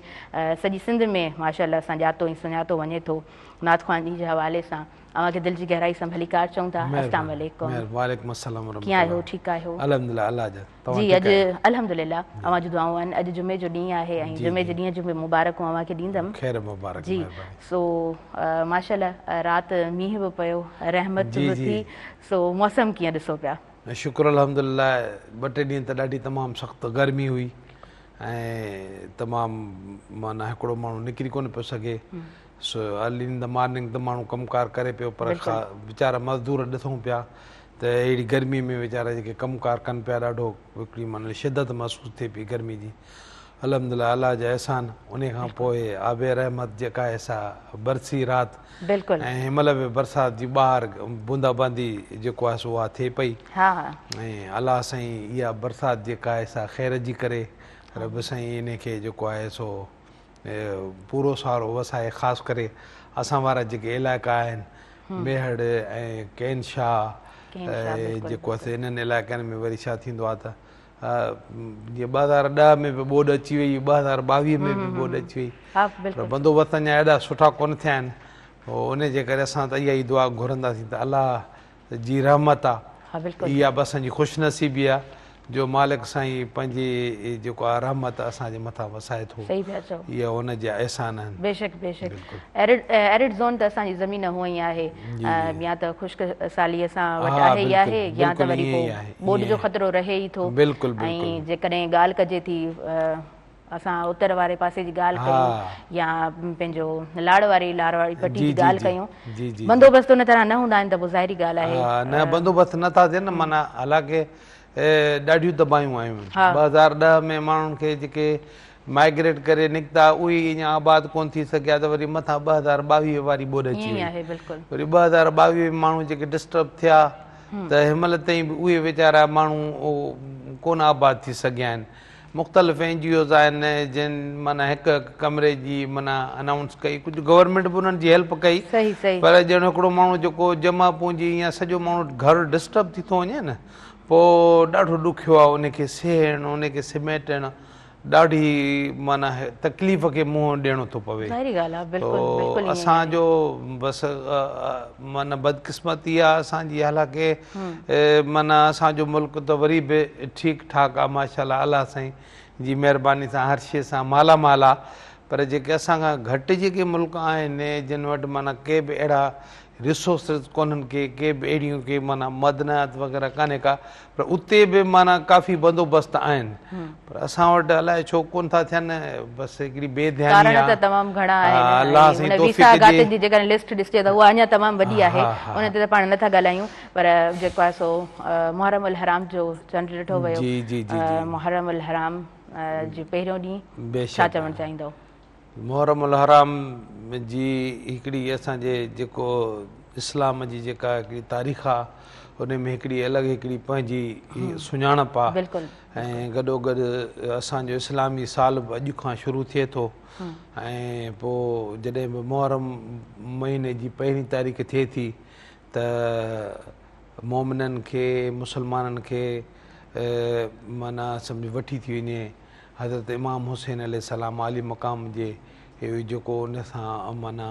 Speaker 1: सॼी सिंध में माशाअल्लाह सां ॼातो ऐं सुञातो वञे थो नात ख़्वानी जे हवाले सां। अव्हांखे दिलि जी गहराई सां भली कार चऊं था। अस्सलाम वालेकुम।
Speaker 5: वालेकुम अस्सलाम।
Speaker 1: कीअं आहियो? ठीकु आहियो?
Speaker 5: अल्हम्दुलिल्लाह अल्लाह जा।
Speaker 1: जी अॼु अल्हम्दुलिल्लाह अव्हां जूं दुआऊं आहिनि। अॼु जुमे जो ॾींहुं आहे ऐं जुमे जे ॾींहं जूं बि मुबारकूं अव्हांखे ॾींदमि।
Speaker 5: ख़ैर मुबारक
Speaker 1: जी। सो माशाअल्लाह राति मींहुं बि पियो, रहमत बि थी, सो मौसम कीअं ॾिसो पिया?
Speaker 5: शुक्र अल्हम्दुलिल्लाह। 2-3 ॾींहं त ॾाढी तमामु सख़्तु गर्मी हुई ऐं तमामु माना हिकिड़ो माण्हू निकिरी कोन पियो सघे। So early in the morning त माण्हू कमकार करे पियो पर वीचारा मज़दूर ॾिसूं पिया त अहिड़ी गर्मी में वीचारा जेके कमकार कनि पिया ॾाढो हिकिड़ी माना शिदत महसूसु थिए पई गर्मी जी। अल्हम्दुलिल्लाह अल्लाह जा एहसान। उन खां पोइ आबे रहमत जेका आहे सा बरसी राति ऐं हिनमहिल बि बरसाति जी ॿाहिरि बूंदाबांदी जेको आहे सो उहा थिए पई ऐं अलाह साईं इहा बरसाति जेका आहे सा ख़ैर जी करे रब साईं इन खे जेको आहे सो पूरो सारो वसाए। ख़ासि करे असां वारा जेके इलाइक़ा आहिनि मेहड़ ऐं कैन शाह जेको आहे इन्हनि इलाइक़नि में वरी छा थींदो आहे त जीअं 2010 में बि ॿोॾि अची वई, 2022 में बि ॿोॾि अची वई पर बंदोबस्त अञा एॾा सुठा कोन थिया आहिनि। उन जे करे असां त इहा ई दुआ घुरंदासीं त अलाह जी रहमत आहे, इहा बि असांजी ख़ुशनसीबी आहे जो मालिक साईं पंहिंजी जेको आहे रहमत असांजे मथां वसाए थो। इहा उन जा एहसान आहिनि।
Speaker 1: बेशक बेशक। एरिड ज़ोन त असांजी ज़मीन हूअं ई आहे, या त ख़ुश्क सालीअ सां वटि आहे ई आहे या त वरी पोइ ॿोॾि जो ख़तरो रहे ई थो। ऐं जेकॾहिं ॻाल्हि कजे थी असां उत्तर वारे पासे जी ॻाल्हि कयूं या पंहिंजो लाड़वाड़ी पट्टी जी ॻाल्हि कयूं, बंदोबस्त उन तरह न हूंदा आहिनि त पोइ ज़ाहिरी ॻाल्हि आहे
Speaker 5: न बंदोबस्त नथा थियनि। माना हालांकि ॾाढियूं तबाहियूं आयूं आहिनि। 2010 में माण्हुनि खे जेके माइग्रेट करे निकिता उहे अञा आबाद कोन थी सघिया त वरी मथां 2022 वारी ॿोॾि अची वई। वरी 2022 में माण्हू जेके डिस्टर्ब थिया त हिनमहिल ताईं बि उहे वीचारा माण्हू कोन आबाद थी सघिया आहिनि। मुख़्तलिफ़ NGOs आहिनि जिन माना हिकु कमरे जी माना अनाउंस कई, कुझु गवर्नमेंट बि उन्हनि जी हेल्प कई पर ॼण हिकिड़ो माण्हू जेको जमा पूंजी या सॼो माण्हू घर डिस्टर्ब थी थो वञे न, पोइ ॾाढो ॾुखियो आहे उनखे सहणु, उनखे समेटणु, ॾाढी माना तकलीफ़ खे मुंहुं ॾियणो थो पवे। असांजो बसि माना बदकिस्मती आहे असांजी, हालांकि माना असांजो मुल्क त वरी बि ठीकु ठाकु आहे माशाअल्लाह, अलाह साईं जी महिरबानी सां हर शइ सां मालामाल आहे। पर जेके असां खां घटि जेके मुल्क आहिनि जिन वटि माना के बि अहिड़ा रिसोर्सिस कोन्हनि के बि अहिड़ियूं के माना मदनात वग़ैरह कान्हे का, पर उते बि माना काफ़ी बंदोबस्त आहिनि पर असां वटि अलाए छो कोन था थियनि। बसि हिकिड़ी बेध्यानी आहे।
Speaker 1: तमामु घणा आहिनि, वीसा गातिन जी जेकॾहिं लिस्ट ॾिसे त उहा अञा तमामु वॾी आहे, उन ते त पाण नथा ॻाल्हायूं। पर जेको आहे सो मुहर्रमुल हराम जो चंड ॾिठो वियो, मुहर्रमुल हराम जो पहिरियों ॾींहुं छा चवणु चाहींदव?
Speaker 5: मुहर्रमुल हराम जी हिकिड़ी असांजे जेको इस्लाम जी जेका हिकिड़ी तारीख़ आहे उन में हिकिड़ी अलॻि हिकिड़ी पंहिंजी सुञाणप आहे ऐं गॾोगॾु असांजो इस्लामी साल बि अॼु खां शुरू थिए थो ऐं पोइ जॾहिं बि मुहर्रम महीने जी 1 तारीख़ थिए थी त मोमिननि खे मुसलमाननि खे माना सम्झ वठी थी वञे हज़रत इमाम हुसैन अलैहिस्सलाम आली मक़ाम जे जेको उन सां माना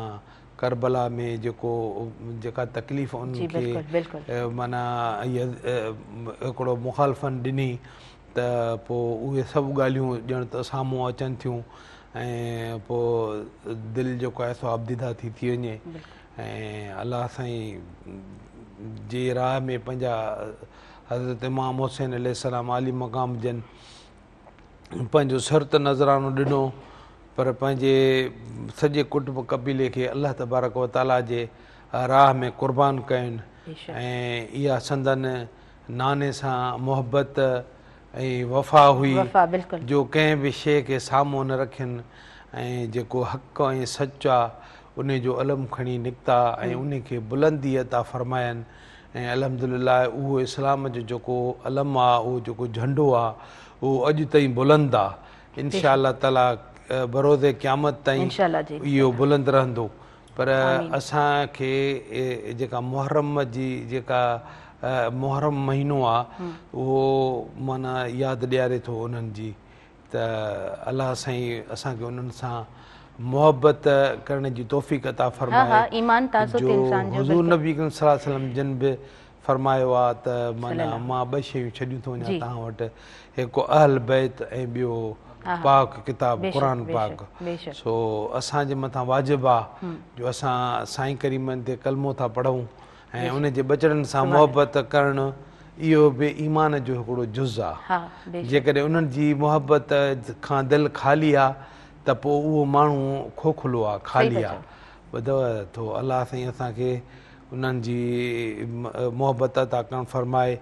Speaker 5: करबला में जेका तकलीफ़ उन्हनि खे माना हिकिड़ो मुखालफ़न ॾिनी त पोइ उहे सभु ॻाल्हियूं ॼण त साम्हूं अचनि थियूं ऐं पोइ दिलि जेको आहे सो आबदीदा थी वञे ऐं अलाह साईं जे राह में पंहिंजा हज़रत इमाम हुसैन अलैहिस्सलाम आली मक़ाम जन पंहिंजो शर्त नज़रानो ॾिनो पर पंहिंजे सॼे कुटुंब कबीले खे अलाह तबारक व ताला जे राह में क़ुर्बान कयुनि ऐं इहा संदन नाने सां मुहबत ऐं वफ़ा हुई जो कंहिं बि शइ खे साम्हूं न रखियनि ऐं जेको हक़ ऐं सच आहे उन जो अलम खणी निकिता ऐं उन खे बुलंदी अता फरमायनि ऐं अल्हम्दुलिल्लाह उहो इस्लाम जो जेको अलम आहे उहो जेको झंडो आहे उहो अॼु ताईं बुलंद आहे इंशा अल्लाह ताला बरोज़े क़यामत ताईं इहो बुलंद रहंदो पर असांखे जेका मुहर्रम जी जेका मुहर्रम महीनो आहे उहो माना यादि ॾियारे थो उन्हनि जी त अलाह साईं असांखे उन्हनि सां मुहबत करण जी तौफ़ीक़ अता फरमाए जो हुज़ूर नबी सल्लल्लाहु अलैहि वसल्लम जिन बि फरमायो आहे त माना मां ॿ शयूं छॾियूं थो वञा तव्हां वटि हिकु अहल बैत ऐं ॿियो पाक किताब क़ुरान पाक सो असांजे मथां वाजिबु आहे जो असां साईं करीमनि ते कलमो था पढ़ूं ऐं उन जे बचड़नि सां मुहबत करणु इहो बि ईमान जो हिकिड़ो जुज़ आहे जेकॾहिं उन्हनि जी मुहबत खां दिलि ख़ाली आहे त पोइ उहो माण्हू खोखलो आहे ख़ाली आहे ॿुधव थो अलाह साईं असांखे उन्हनि जी मुहबत अता करणु फरमाए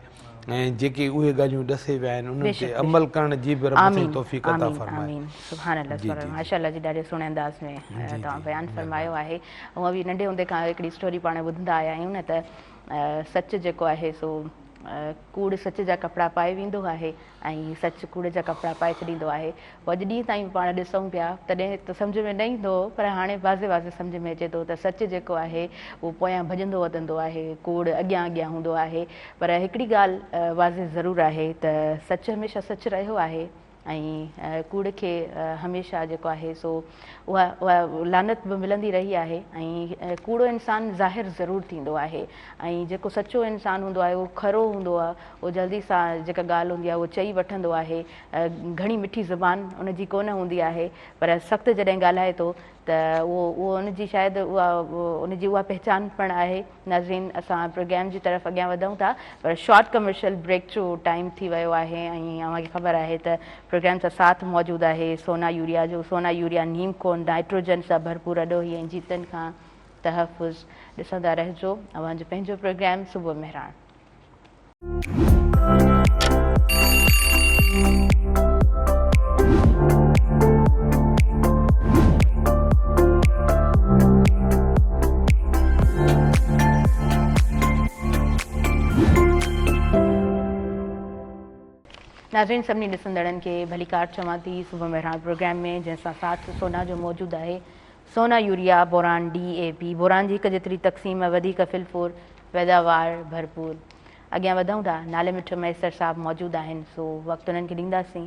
Speaker 5: ऐं जेके उहे ॻाल्हियूं ॾसे विया आहिनि उन्हनि ते अमल करण जी बि रब साईं तौफ़ीक़ अता फरमाए
Speaker 1: सुभान अल्लाह माशाअल्लाह जी ॾाढे सुहिणे अंदाज़ में तव्हां बयानु फरमायो आहे हूअं बि नंढे हूंदे खां हिकिड़ी स्टोरी पाण ॿुधंदा आया आहियूं न त सच जेको आहे सो कूड़ सच जा कपिड़ा पाए वेंदो आहे ऐं सच कूड़ जा कपिड़ा पाए छॾींदो आहे पोइ अॼु ॾींहं ताईं पाण ॾिसूं पिया तॾहिं त सम्झ में न ईंदो पर हाणे वाज़े वाज़े सम्झ में अचे थो त सच जेको आहे उहो पोयां भॼंदो वधंदो आहे कूड़ अॻियां अॻियां हूंदो आहे पर हिकिड़ी ॻाल्हि वाज़े ज़रूरु आहे त सच हमेशह सच रहियो आहे ऐं कूड़ खे हमेशह जेको आहे सो उहा लानत बि मिलंदी रही आहे ऐं कूड़ो इंसानु ज़ाहिर ज़रूरु थींदो आहे ऐं जेको सचो इंसानु हूंदो आहे उहो खरो हूंदो आहे उहो जल्दी सां जेका ॻाल्हि हूंदी आहे उहो चई वठंदो आहे घणी मिठी ज़ुबान उनजी कोन हूंदी आहे पर सख़्तु जॾहिं ॻाल्हाए थो त उहो उनजी शायदि उनजी उहा पहचान पण आहे नाज़रीन असां प्रोग्राम जी तरफ़ अॻियां वधूं था पर शॉर्ट कमर्शियल ब्रेक जो टाइम थी वियो आहे ऐं अव्हांखे ख़बर आहे त प्रोग्राम सां साथ मौजूदु आहे सोना यूरिया जो सोना यूरिया नीम कोन नाइट्रोजन सां भरपूर अॾोही ऐं जीतनि खां तहफ़ुज़ ॾिसंदा रहिजो अव्हांजो पंहिंजो प्रोग्राम सुबुह मेहरान नाज़रीन सभिनी ॾिसंदड़नि खे भली कार चवां थी सुबुह मेहरान प्रोग्राम में जंहिंसां साथ सोना जो मौजूदु आहे सोना यूरिया बोरान DAP बोरान जी हिकु जेतिरी तक़सीम वधीक फिलफोर पैदावार भरपूर अॻियां वधूं था नाले मिठो मैसर साहिबु मौजूदु आहिनि सो वक़्तु उन्हनि खे ॾींदासीं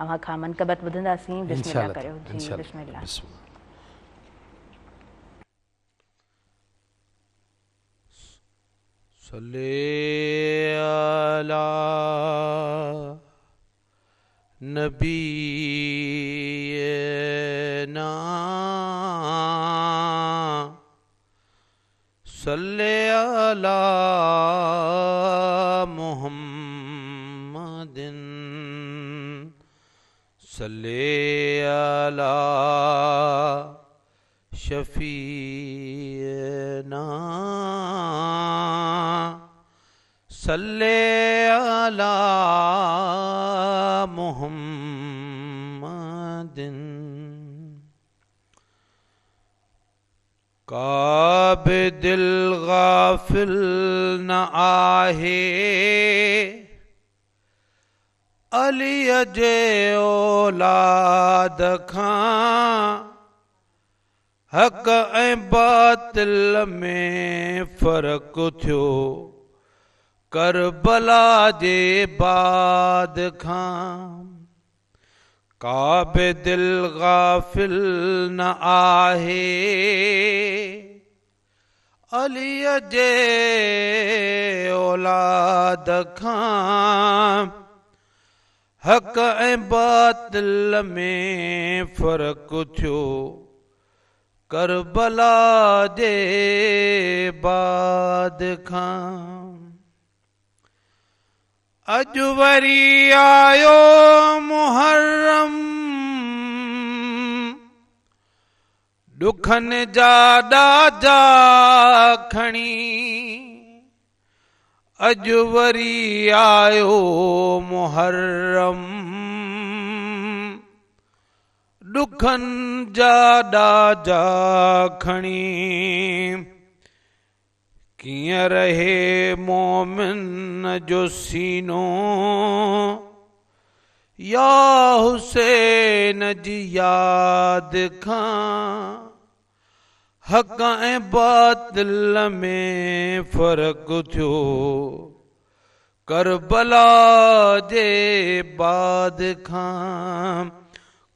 Speaker 1: अव्हां खां मनक़बत ॿुधंदासीं बिस्मिल्लाह करियो जी बिस्मिल्लाह
Speaker 5: सल्ले अला नबीना सल्ले अला मुहम्मदिन सल्ले अला शफीना सल्ले अला मुहम्मदिन काबे दिल गाफिल न आहे अली जे औलाद खां हक़ ऐं बातिल में फ़र्क़ु थियो करबला जे बाद खां काबे दिल गाफिल न आहे अलीअ जे औलाद खां हक़ ऐं बातिल में फ़र्क़ु थियो करबला जे बाद खां अॼु वरी आयो मुहर्रम ॾुखनि जा ॾाजा खणी अॼु वरी आयो मुहर्रम ॾुखनि जा ॾाजा खणी कीअं रहे मोमिन जो सीनो या हुसैन जी यादि खां हक़ ऐं बातिल में फ़र्क़ु थियो करबला जे बाद खां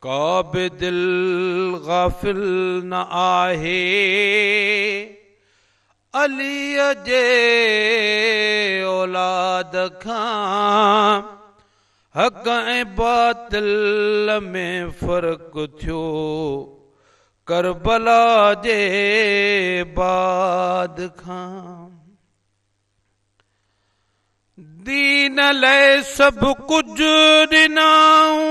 Speaker 5: का बि दिलि गाफ़िल न आहे अलीअ जे औलाद खां हक़ ऐं बातिल में फ़र्क़ु थियो करबला जे बाद खां दीन लाइ सभु कुझु ॾिनाऊं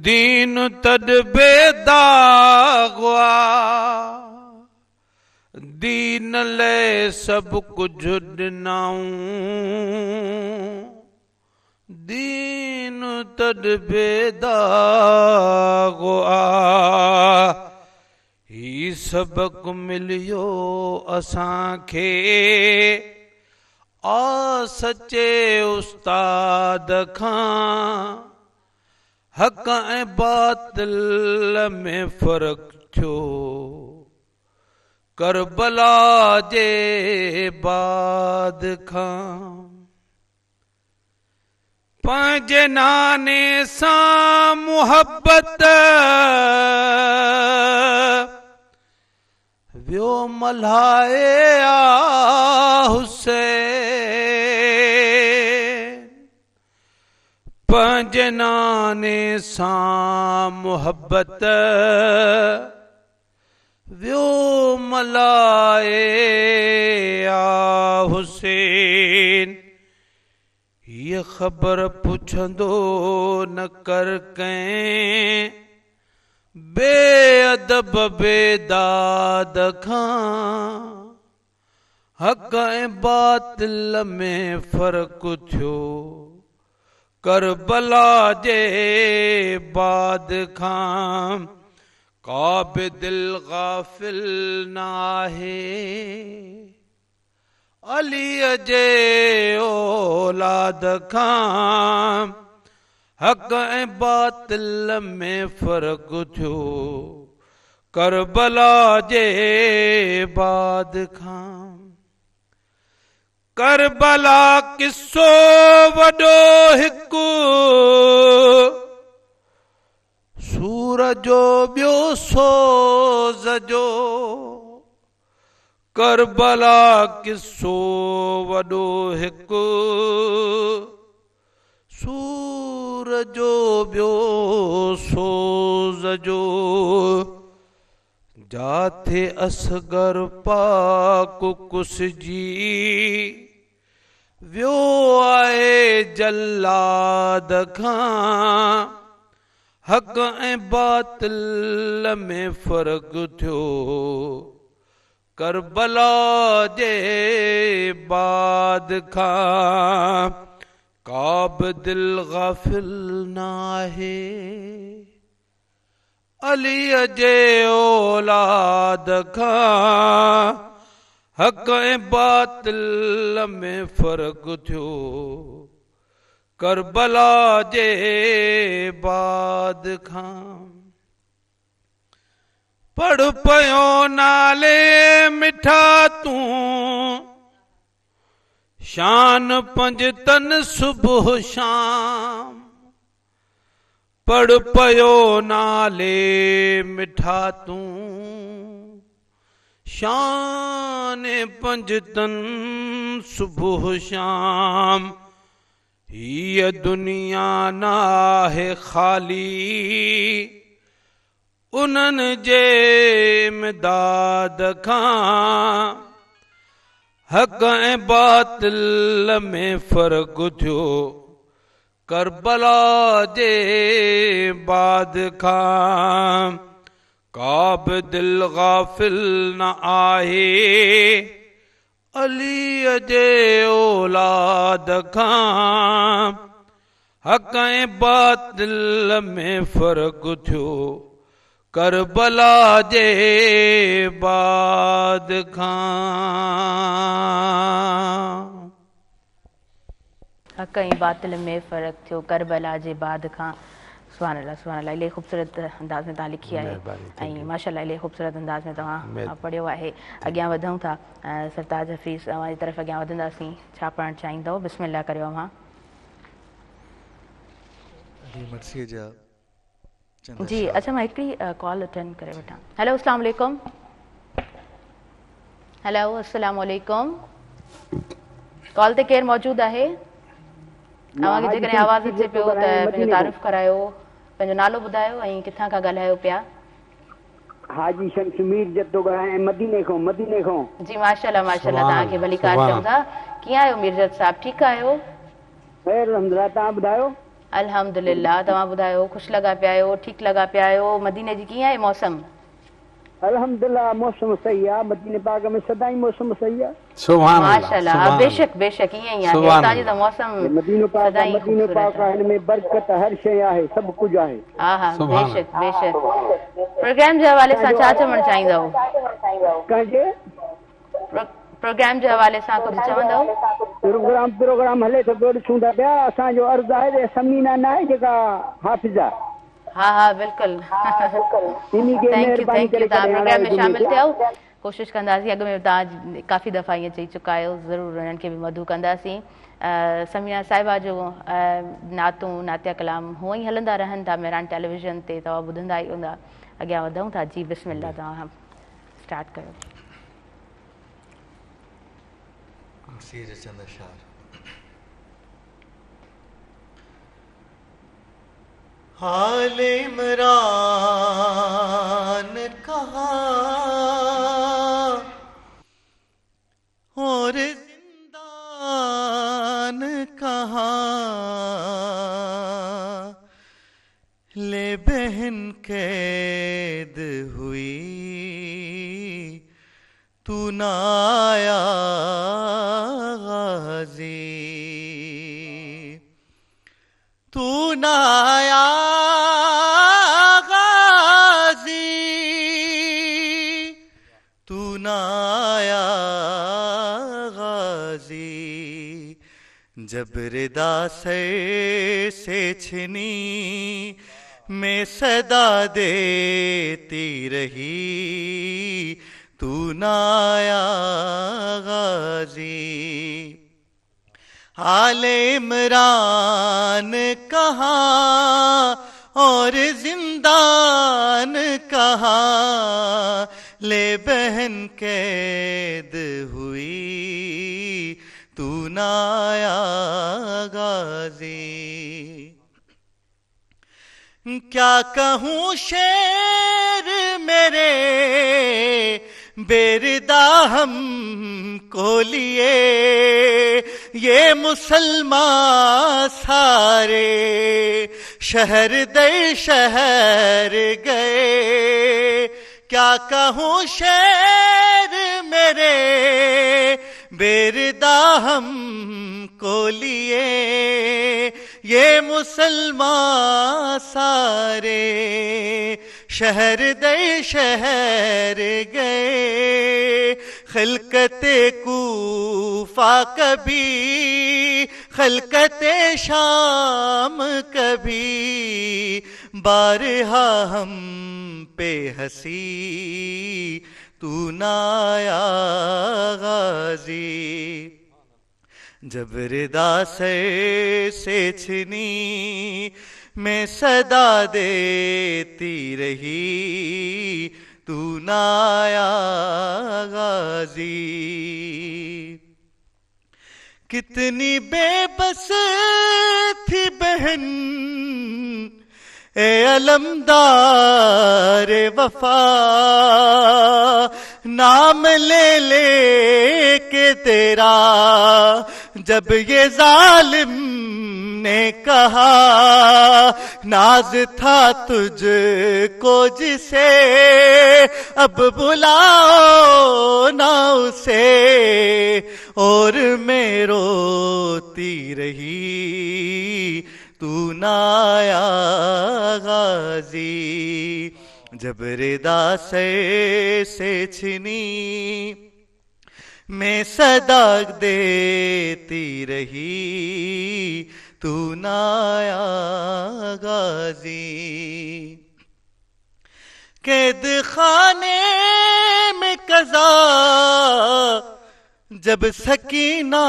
Speaker 5: दीन तॾ बेदाग़ दीन लाइ सभु कुझु ॾिनाऊं दीन तॾ बेदाग़ ही सबक मिलियो असांखे आ सचे उस्ताद खां हक़ ऐं बातिल में फ़र्क़ु थियो करबला जे बाद खां पंहिंजे नाने सां मुहबत वियो मल्हाए आ हुसैन पंहिंजे नाने सां मुहबत वियो मल्हाए आ हुसैन ये ख़बर पुछंदो न कर कंहिं बेअदब बेदाद खां हक़ ऐं बातिल में फ़र्क़ु थियो करबला जे बाद खां का बि दिलि गाफ़िल न आहे अलीअ जे औलाद खां हक़ ऐं बातिल में फ़र्क़ु थियो करबला जे बाद खां करबला किस्सो वॾो हिकु सूर जो ॿियो सोज़ जो करबला किस्सो वॾो हिकु सूर जो ॿियो सोज़ जो जाथे असगर पाक कुसजी वियो आहे जल्लाद खां हक़ ऐं बातिल में फ़र्क़ु थियो करबला जे बाद खां का बि दिलि गाफ़िल न आहे अलीअ जे औलाद खां हक़ ऐं बातिल में फ़र्क़ु थियो करबला जे बाद खां पढ़ पयो नाले मिठा तूं शान पंजतन सुबुह शाम पढ़ पयो नाले मिठा तूं शान पंजतन सुबुह शाम हीअ दुनिया नाहे ख़ाली उन्हनि जे इमदाद खां حق ऐं बातिल में फ़र्क़ु थियो करबला जे बाद खां का बि दिल गाफ़िल न आहे अलीअ जे औलाद खां हक़ ऐं बातिल में फ़र्क़ु थियो करबला जे बाद खां
Speaker 1: हक़ ऐं बातिल में फ़र्क़ु थियो करबला जे बाद खां सुभाणे अल्लाह इलाही ख़ूबसूरत अंदाज़ में तव्हां लिखी आहे ऐं माशाअल्लाह इलाही ख़ूबसूरत अंदाज़ में तव्हां पढ़ियो आहे अॻियां वधूं था सरताज हफ़ीज़ तव्हांजी तरफ़ अॻियां वधंदासीं छा पढ़णु चाहींदव बिस्मिल्लाह करियो अव्हां जी अच्छा मां हिकिड़ी कॉल अटेंड करे वठां हेलो अस्सलाम वालेकुम हेलो अस्सलाम वालेकुम कॉल ते केरु मौजूदु आहे तव्हांखे जेकॾहिं आवाज़ अचे पियो त पंहिंजो तारीफ़ करायो पंहिंजो नालो ॿुधायो ऐं किथां खां ॻाल्हायो पिया
Speaker 6: हाजी शम्स मीर जतो ॻाल्हायां मदीने खां
Speaker 1: जी माशाअल्लाह माशाअल्लाह तव्हांखे भली कार चऊं था कीअं आहियो मीरजत साहब ठीकु आहियो
Speaker 6: अल्हम्दुलिल्लाह तव्हां ॿुधायो
Speaker 1: अल्हम्दुलिल्लाह तव्हां ॿुधायो ख़ुशि लॻा पिया आहियो ठीकु लॻा पिया आहियो मदीने जी कीअं आहे मौसम
Speaker 6: अल्हम्दुलिल्लाह मौसम सही आहे मदीने पाक में सदाई मौसम सही आहे
Speaker 5: सुभान अल्लाह
Speaker 1: माशाअल्लाह बेशक बेशक ईअं ई आहे तव्हांजी त मौसम
Speaker 6: मदीनो पाक हिन में बरकत हर शइ आहे सभु कुझु आहे
Speaker 1: हा हा बेशक बेशक प्रोग्राम जे हवाले सां छा चवणु चाहींदव
Speaker 6: कंहिंजे
Speaker 1: प्रोग्राम जे हवाले सां कुझु चवंदव
Speaker 6: प्रोग्राम हले थो पियो ॾिसूं था पिया असांजो अर्ज़ु आहे त समीना न आहे जेका हाफ़िज़ा
Speaker 1: हा हा बिल्कुलु थैंक यू तव्हां प्रोग्राम में शामिल थियो कोशिशि कंदासीं अॻु में तव्हां काफ़ी दफ़ा ईअं चई चुका आहियो ज़रूरु उन्हनि खे बि मदू कंदासीं समीना साहिबा जो नातूं नातिया कलाम हूअं ई हलंदा रहनि था मेरान टेलीविज़न ते तव्हां ॿुधंदा ई हूंदा अॻियां वधूं था जी बिस्मिल्लाह तव्हां स्टार्ट कयो
Speaker 2: हाल इमरान कहाँ और जिंदान कहाँ ले बहन कैद हुई तू ना आया गाजी तू ना आया जब रिदा से छिनी मैं सदा देती रही तू ना आया गाजी हाल इमरान कहाँ और जिंदान कहाँ ले बहन कैद हुई तू ना आया गाजी क्या कहूँ शेर मेरे बेरिदा हम को लिए ये मुसलमान सारे शहर दर शहर गए क्या कहूँ शेर मेरे बेरिदा हम को लिए ये मुसलमान सारे शहर दर शहर गए खिलकत कूफा कभी खिलकत शाम कभी बारहा हम पे हंसी तू ना आया गाजी जब रिदा से छिनी मैं सदा देती रही तू ना आया गाजी कितनी बेबस थी बहन ए अलमदार वफा نام لے لے کے تیرا جب یہ ظالم نے کہا، ناز تھا تجھ کو جسے اب بلاؤ نہ اسے، اور میں روتی رہی تو نہ آیا غازی، جب ردا سے چھنی میں صدا دیتی رہی تو نہ آیا غازی، قید خانے میں قضا جب سکینہ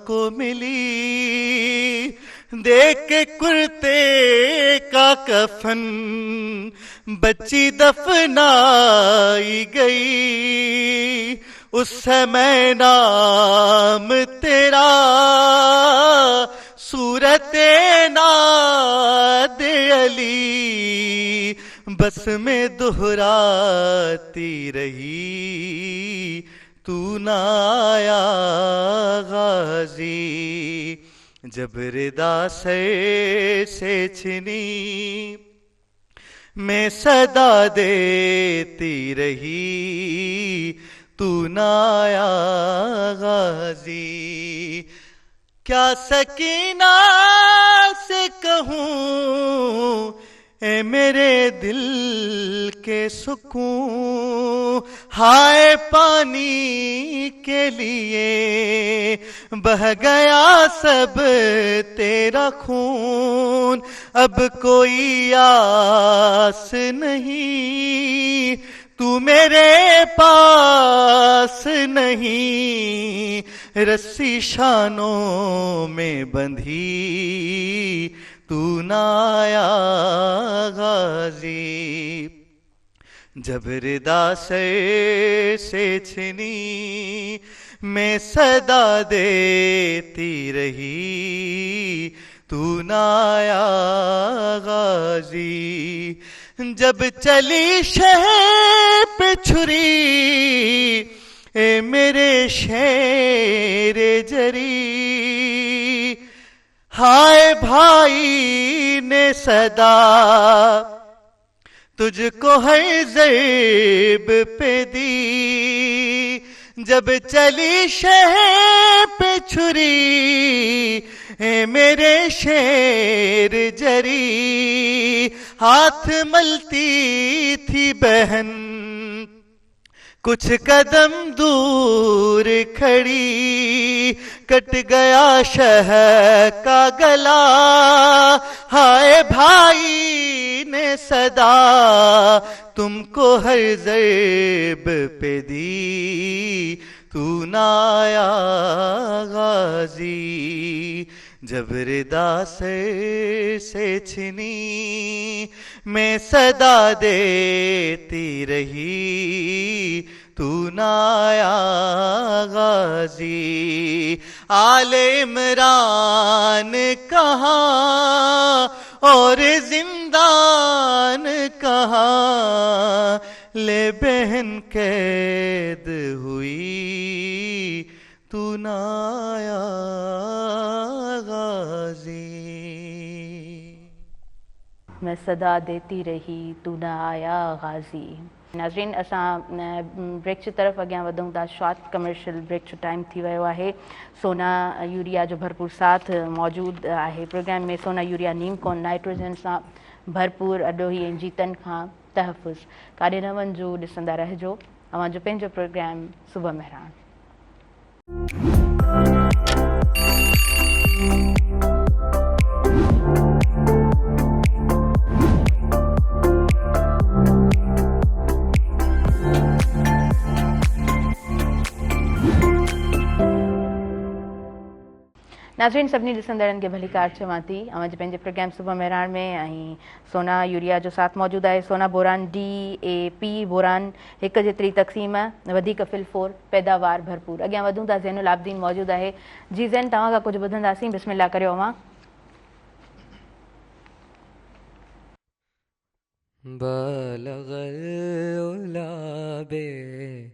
Speaker 2: کو ملی، دیکھ کے کرتے کا کفن بچی دفنائی گئی، اس سمے نام تیرا صورت ناد علی بس میں دہراتی رہی تو نہ آیا غازی، جب ردا سے چھنی میں صدا دیتی رہی تو نہ آیا غازی، کیا سکینہ سے کہوں اے میرے دل کے سکون، ہائے پانی کے لیے بہہ گیا سب تیرا خون، اب کوئی آس نہیں تو میرے پاس نہیں، رسی شانوں میں بندھی تو نہ آیا غازی، جب ردا سے چھنی میں صدا دیتی رہی تو نہ آیا غازی، جب چلی شہ پہ چھری اے میرے شیر جری، ہائے بھائی نے صدا تجھ کو ہے ضرب پہ دی، جب چلی شہ پہ چھری اے میرے شیر جری، ہاتھ ملتی تھی بہن کچھ قدم دور کھڑی، کٹ گیا شہ کا گلا، ہائے بھائی نے صدا تم کو ہر ضرب پہ دی تو نہ آیا غازی، جب ردا سے چھنی میں صدا دیتی رہی تو نہ آیا غازی، آل عمران کہاں اور زندان کہاں، لے بہن قید ہوئی تو نہ آیا غازی،
Speaker 1: میں صدا دیتی رہی تو نہ آیا غازی۔ ناظرین اساں بریک کی طرف اگیاں ودوں تا، شارٹ کمرشل بریک جو ٹائم تھی ویو ہے، سونا یوریا جو بھرپور ساتھ موجود ہے پروگرام میں، سونا یوریا نیم کون نائٹروجن سان بھرپور اڈوہی ऐं जीतनि खां तहफ़ुज़، काॾे न वञिजो, ॾिसंदा रहिजो अवां जो पंहिंजो प्रोग्राम सुबह मेहरान। नाज़रीन सभिनी ॾिसंदड़नि खे भली कार चवां थी, अवां जे पंहिंजे प्रोग्राम सुबह मेहरान में ऐं सोना यूरिया जो साथ मौजूदु आहे। सोना बोरान DAP बोरान हिक जेतिरी तक़सीम, वधीक फिलफोर, पैदावार भरपूर। अॻियां वधूं था, ज़ैनुल आबदीन मौजूदु आहे। जी ज़ैन, तव्हां खां कुझु ॿुधंदासीं, बिस्मिल्लाह करियो अवां।
Speaker 3: بلغ العلا بکمالہ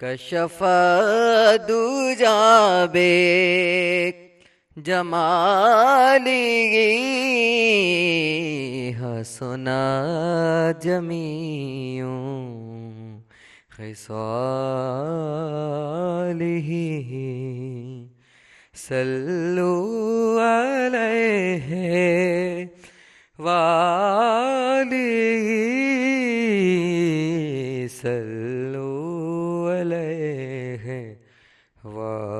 Speaker 3: کشف الدجی بجمالہ حسن جمیع خصالہ صلو علیہ وآلہ صلو علیہ وآلہ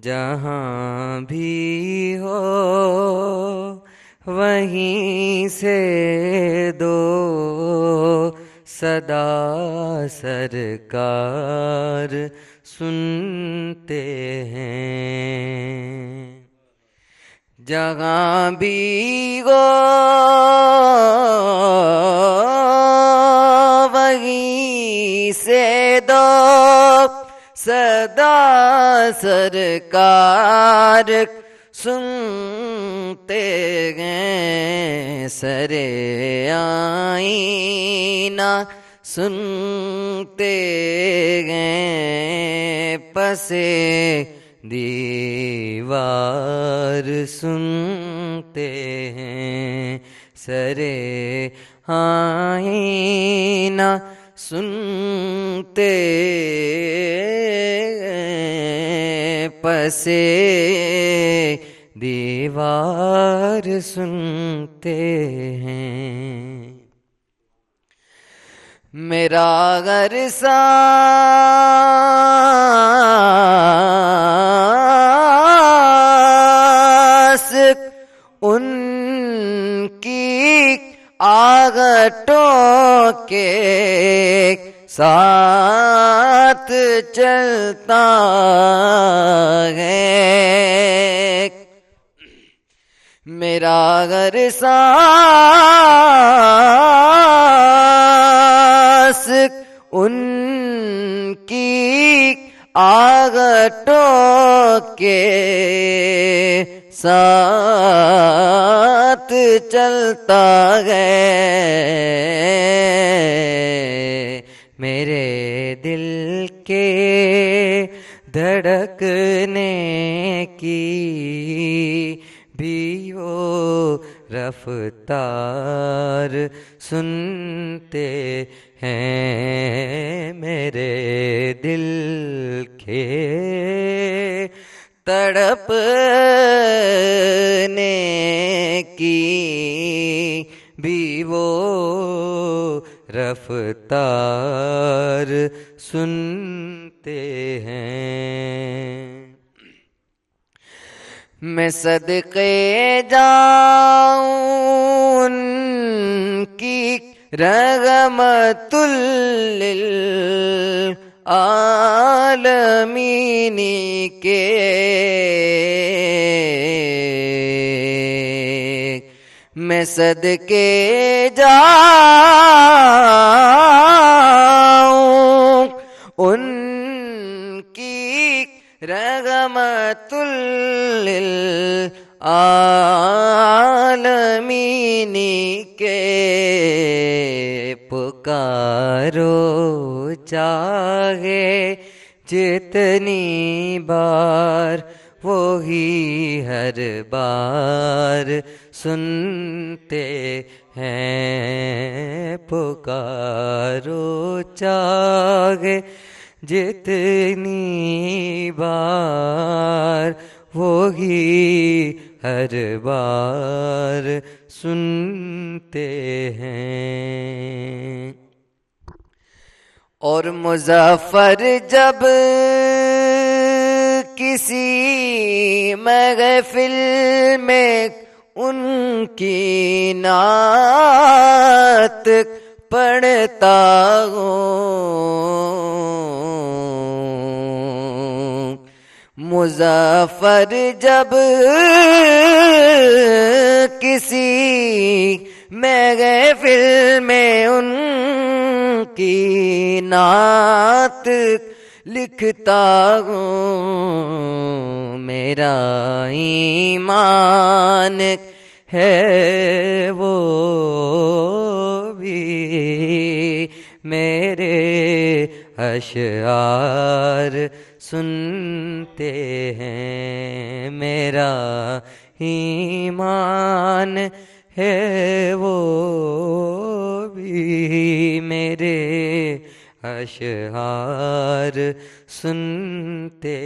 Speaker 3: جہاں بھی ہو وہیں سے دو صدا سرکار سنتے ہیں، جہاں بھی ہو وہیں سے دو صدا سرکار سنتے ہیں، سر آئینہ سنتے ہیں، پسے دیوار سنتے ہیں، سر آئینہ سنتے پسے دیوار سنتے ہیں، میرا گھر ساس ان کی آغٹوں کے ساتھ چلتا ہے، میرا گھر ساس ان کی آغٹوں کے ساتھ چلتا ہے، میرے دل کے دھڑکنے کی بھی وہ رفتار سنتے ہیں، میرے دل کے تڑپنے کی بھی وہ رفتار سنتے ہیں، میں صدقے جاؤں ان کی رحمت للعالمین کے، میں صدقے جاؤں ان کی رحمت للعالمین کے، پکارو چاہے جتنی بار وہی ہر بار سنتے ہیں، پکارو چاہے جتنی بار وہی ہی ہر بار سنتے ہیں. اور مظفر جب کسی محفل میں ان کی نعت پڑھتا ہوں. مظفر جب کسی محفل میں ان کی نعت لکھتا ہوں. میرا ایمان ہے وہ بھی میرے اشعار سنتے ہیں. میرا ایمان ہے وہ بھی میرے اشعار سنتے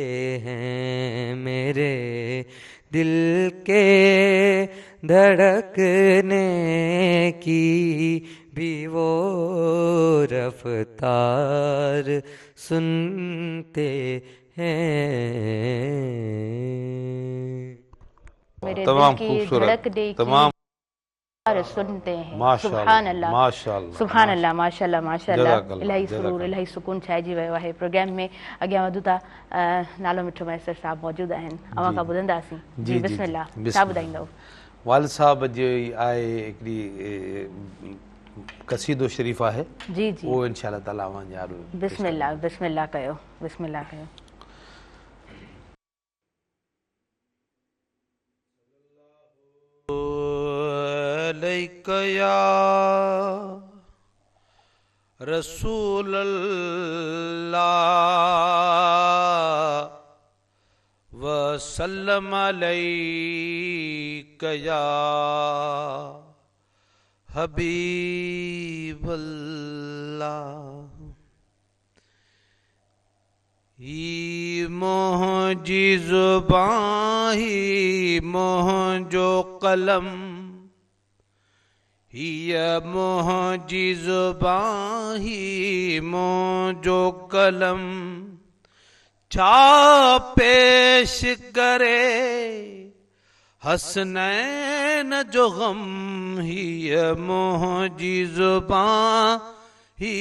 Speaker 3: ہیں. میرے دل کے دھڑکنے کی بھی وہ رفتار سنتے ہیں.
Speaker 1: میرے
Speaker 5: تمام
Speaker 1: دل کی
Speaker 5: خوبصورت
Speaker 1: دھڑکنے کی
Speaker 5: تمام
Speaker 1: سنتے ہیں.
Speaker 5: ماشاء
Speaker 1: سبحان
Speaker 5: اللہ
Speaker 1: اللہ
Speaker 5: ماشاء اللہ
Speaker 1: سبحان اللہ ماشاء اللہ ماشاء
Speaker 5: جزاک
Speaker 1: اللہ.
Speaker 5: اللہ
Speaker 1: الہی
Speaker 5: جزاک
Speaker 1: سرور
Speaker 5: اللہ.
Speaker 1: الہی سکون छाइजी वियो आहे प्रोग्राम में. अॻियां वधूं था. नालो मिठो मैसर साहब मौजूदु आहिनि. अवां खां ॿुधंदासीं. जी बिस्मिल्लाह. छा ॿुधाईंदव?
Speaker 5: वालिद साहब जी आहे हिकिड़ी कसीदो शरीफ़ आहे.
Speaker 1: जी जी
Speaker 5: उहो इंशाअल्लाह ताला अवां ॼाणो.
Speaker 1: बिस्मिल्लाह बिस्मिल्लाह कयो. बिस्मिल्लाह कयो.
Speaker 5: अलैक या रसूल अल्लाह वसल्लम अलैक या हबीब अल्लाह. ही मुंहिंजी ज़ुबां ही मुंहिंजो कलम हीअ मुंहिंजी ज़ुबां ही मुंहिंजो कलम छा पेश करे हसनैन जो गम हीअ मुंहिंजी ज़ुबां ही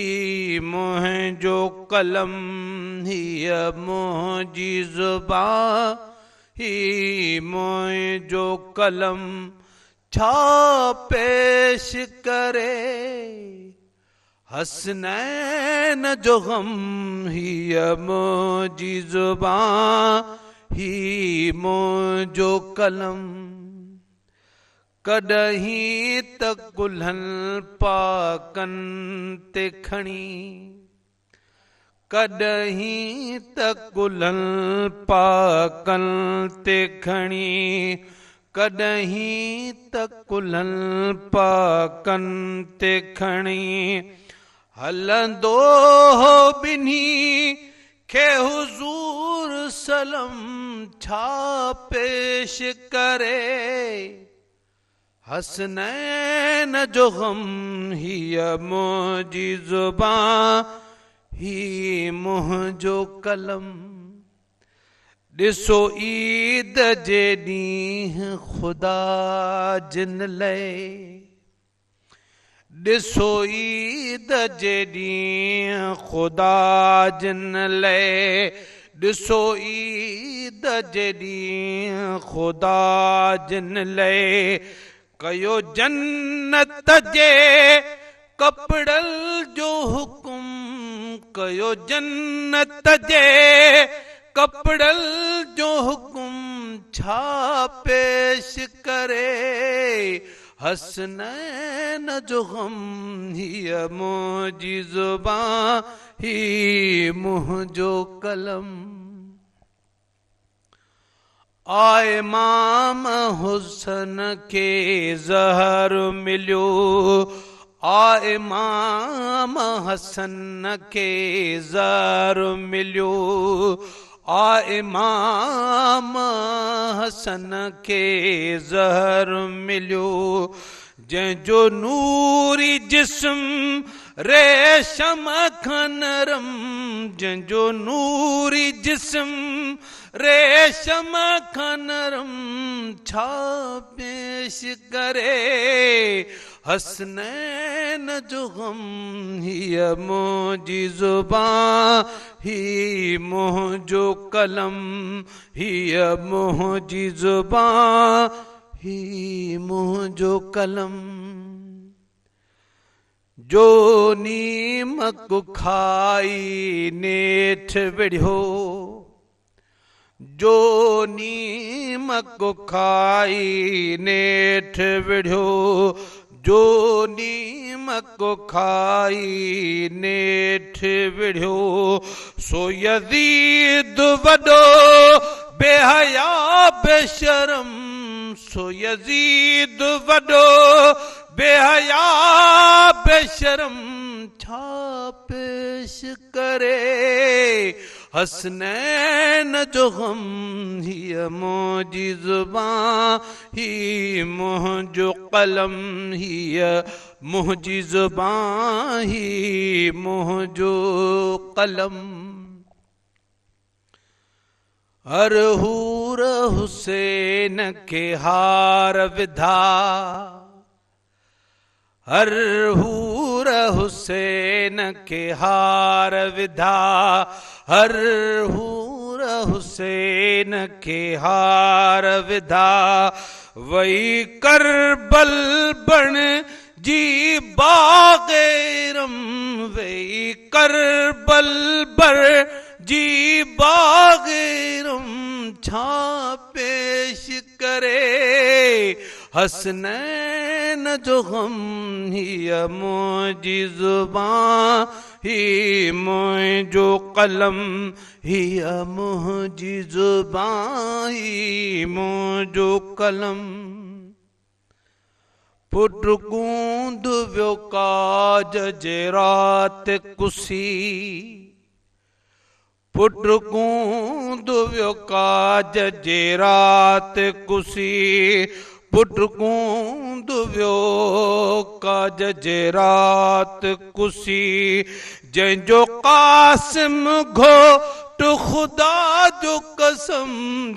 Speaker 5: मुंहिंजो कलम हीअ मुंहिंजी ज़ुबां ही मुंहिंजो कलम छा पेश करे हसनैन जो गम हीअ मुंहिंजी ज़ुबां ही मुंहिंजो कलम. कॾहिं त गुलनि पाकनि ते खणी कॾहिं त गुलनि पाकनि ते खणी कॾहिं त गुलनि पाकनि ते खणी हलंदो हो ॿिन्ही खे हुज़ूर सलम छा पेश करे हसनैन जो गम हीअ मुंहिंजी ज़ुबां ही मुंहिंजो कलम. ॾिसो ईद जे ॾींहुं ख़ुदा जिन लए ॾिसो ईद जे ॾींहुं ख़ुदा जिन लए ॾिसो ईद जे ॾींहुं ख़ुदा जिन लए कयो जन्नत जे कपड़ल जो हुकुम कयो जन्नत जे कपड़ल जो हुकुम छा पेश करे हसनैन जो गम हीअ मुंहिंजी ज़ुबां ही मुंहिंजो कलम. आ इमाम हुसन खे ज़हर मिलियो आ इमाम हसन खे ज़हर मिलियो आ इमाम हसन के ज़हर मिलियो जंहिंजो नूरी जिस्म रेशम खनरम जंहिंजो नूरी जिस्म रेशम खनरम छा पेश करे हसनैन जो गम हीअ मुंहिंजी ज़ुबान ही मुंहिंजो कलम हीअ मुंहिंजी ज़ुबान ही मुंहिंजो कलम जो नीमक खाई नेठ विढ़ियो जो नीमक खाई नेठ विढ़ियो जो नीमक खाई नेठ विढ़ियो सो यज़ीद वॾो बेहया बेशरम सो यज़ीद वॾो बेहया बेशरम छा पेश करे हसनैन जो गम हीअ मुंहिंजी ज़ुबान ही मुंहिंजो कलम हीअ मुंहिंजी ज़ुबान ही मुंहिंजो कलम हर हूर हुसैन खे हार विधा हर हूर हुसैन खे हार विधा हर हूर हुसैन खे हार विधा वई करबल बण जी बाग़ेरम वई करबल बण जी बाग़ेरम छा पेश करे हसनैन जो गम हीअ मुंहिंजी ज़ुबान ही मुंहिंजो कलम हीअ मुंहिंजी ज़ुबान ही मुंहिंजो कलम पुट गूंद वियो काज जे राति कुसी पुट गूंद वियो काज जे राति कुसी पुट गूंद वियो काज जे राति कुसी जंहिंजो कासिम घोट ख़ुदा जो कसम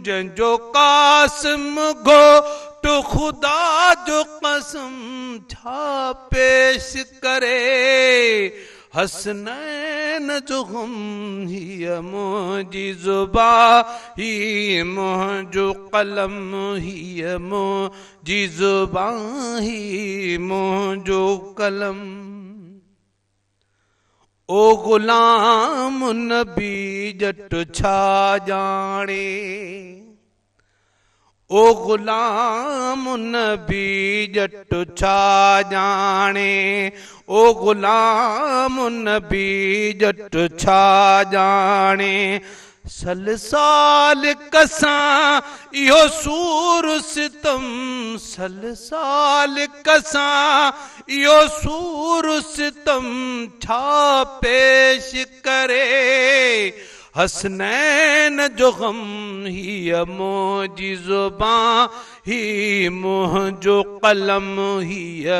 Speaker 5: जंहिंजो कासिम घोट ख़ुदा जो कसम छा पेश करे हसनैन जो गम हीअ मुंहिंजी ज़ुबान ही मुंहिंजो कलम हीअ मुंहिंजी ज़ुबान ही मुंहिंजो कलम ओ ग़ुलाम नबी जट छा ॼाणे ओ ग़ुलाम नबी जट छा ॼाणे ओ ग़ुलाम नबी जट छा ॼाणे सलसाल कसां इहो सूर सितम सलसाल कसां इहो सूर सितम छा पेश करे हसनैन जो गम हीअ मुंहिंजी ज़ुबान ही मुंहिंजो कलम हीअ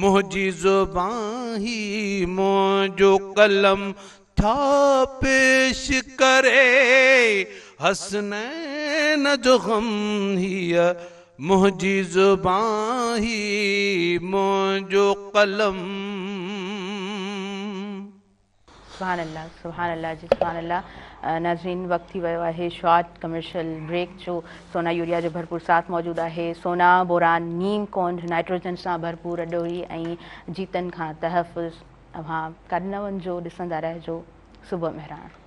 Speaker 5: मुंहिंजी ज़ुबान ही मुंहिंजो कलम छा पेश करे हसनैन जो गम हीअ मुंहिंजी ज़ुबान ही मुंहिंजो कलम
Speaker 1: सुभान अल्लाह जी सुभान अल्लाह नाज़रीन वक्त थी वियो आहे शॉर्ट कमर्शियल ब्रेक जो सोना यूरिया जो भरपूर साथ मौजूदु आहे सोना बोरान नीम कोंड नाइट्रोजन सां भरपूर अॾोही ऐं जीतन खां तहफ़ुज़ अव्हां काॾे न वञिजो ॾिसंदा रहिजो सुबुह मेहरान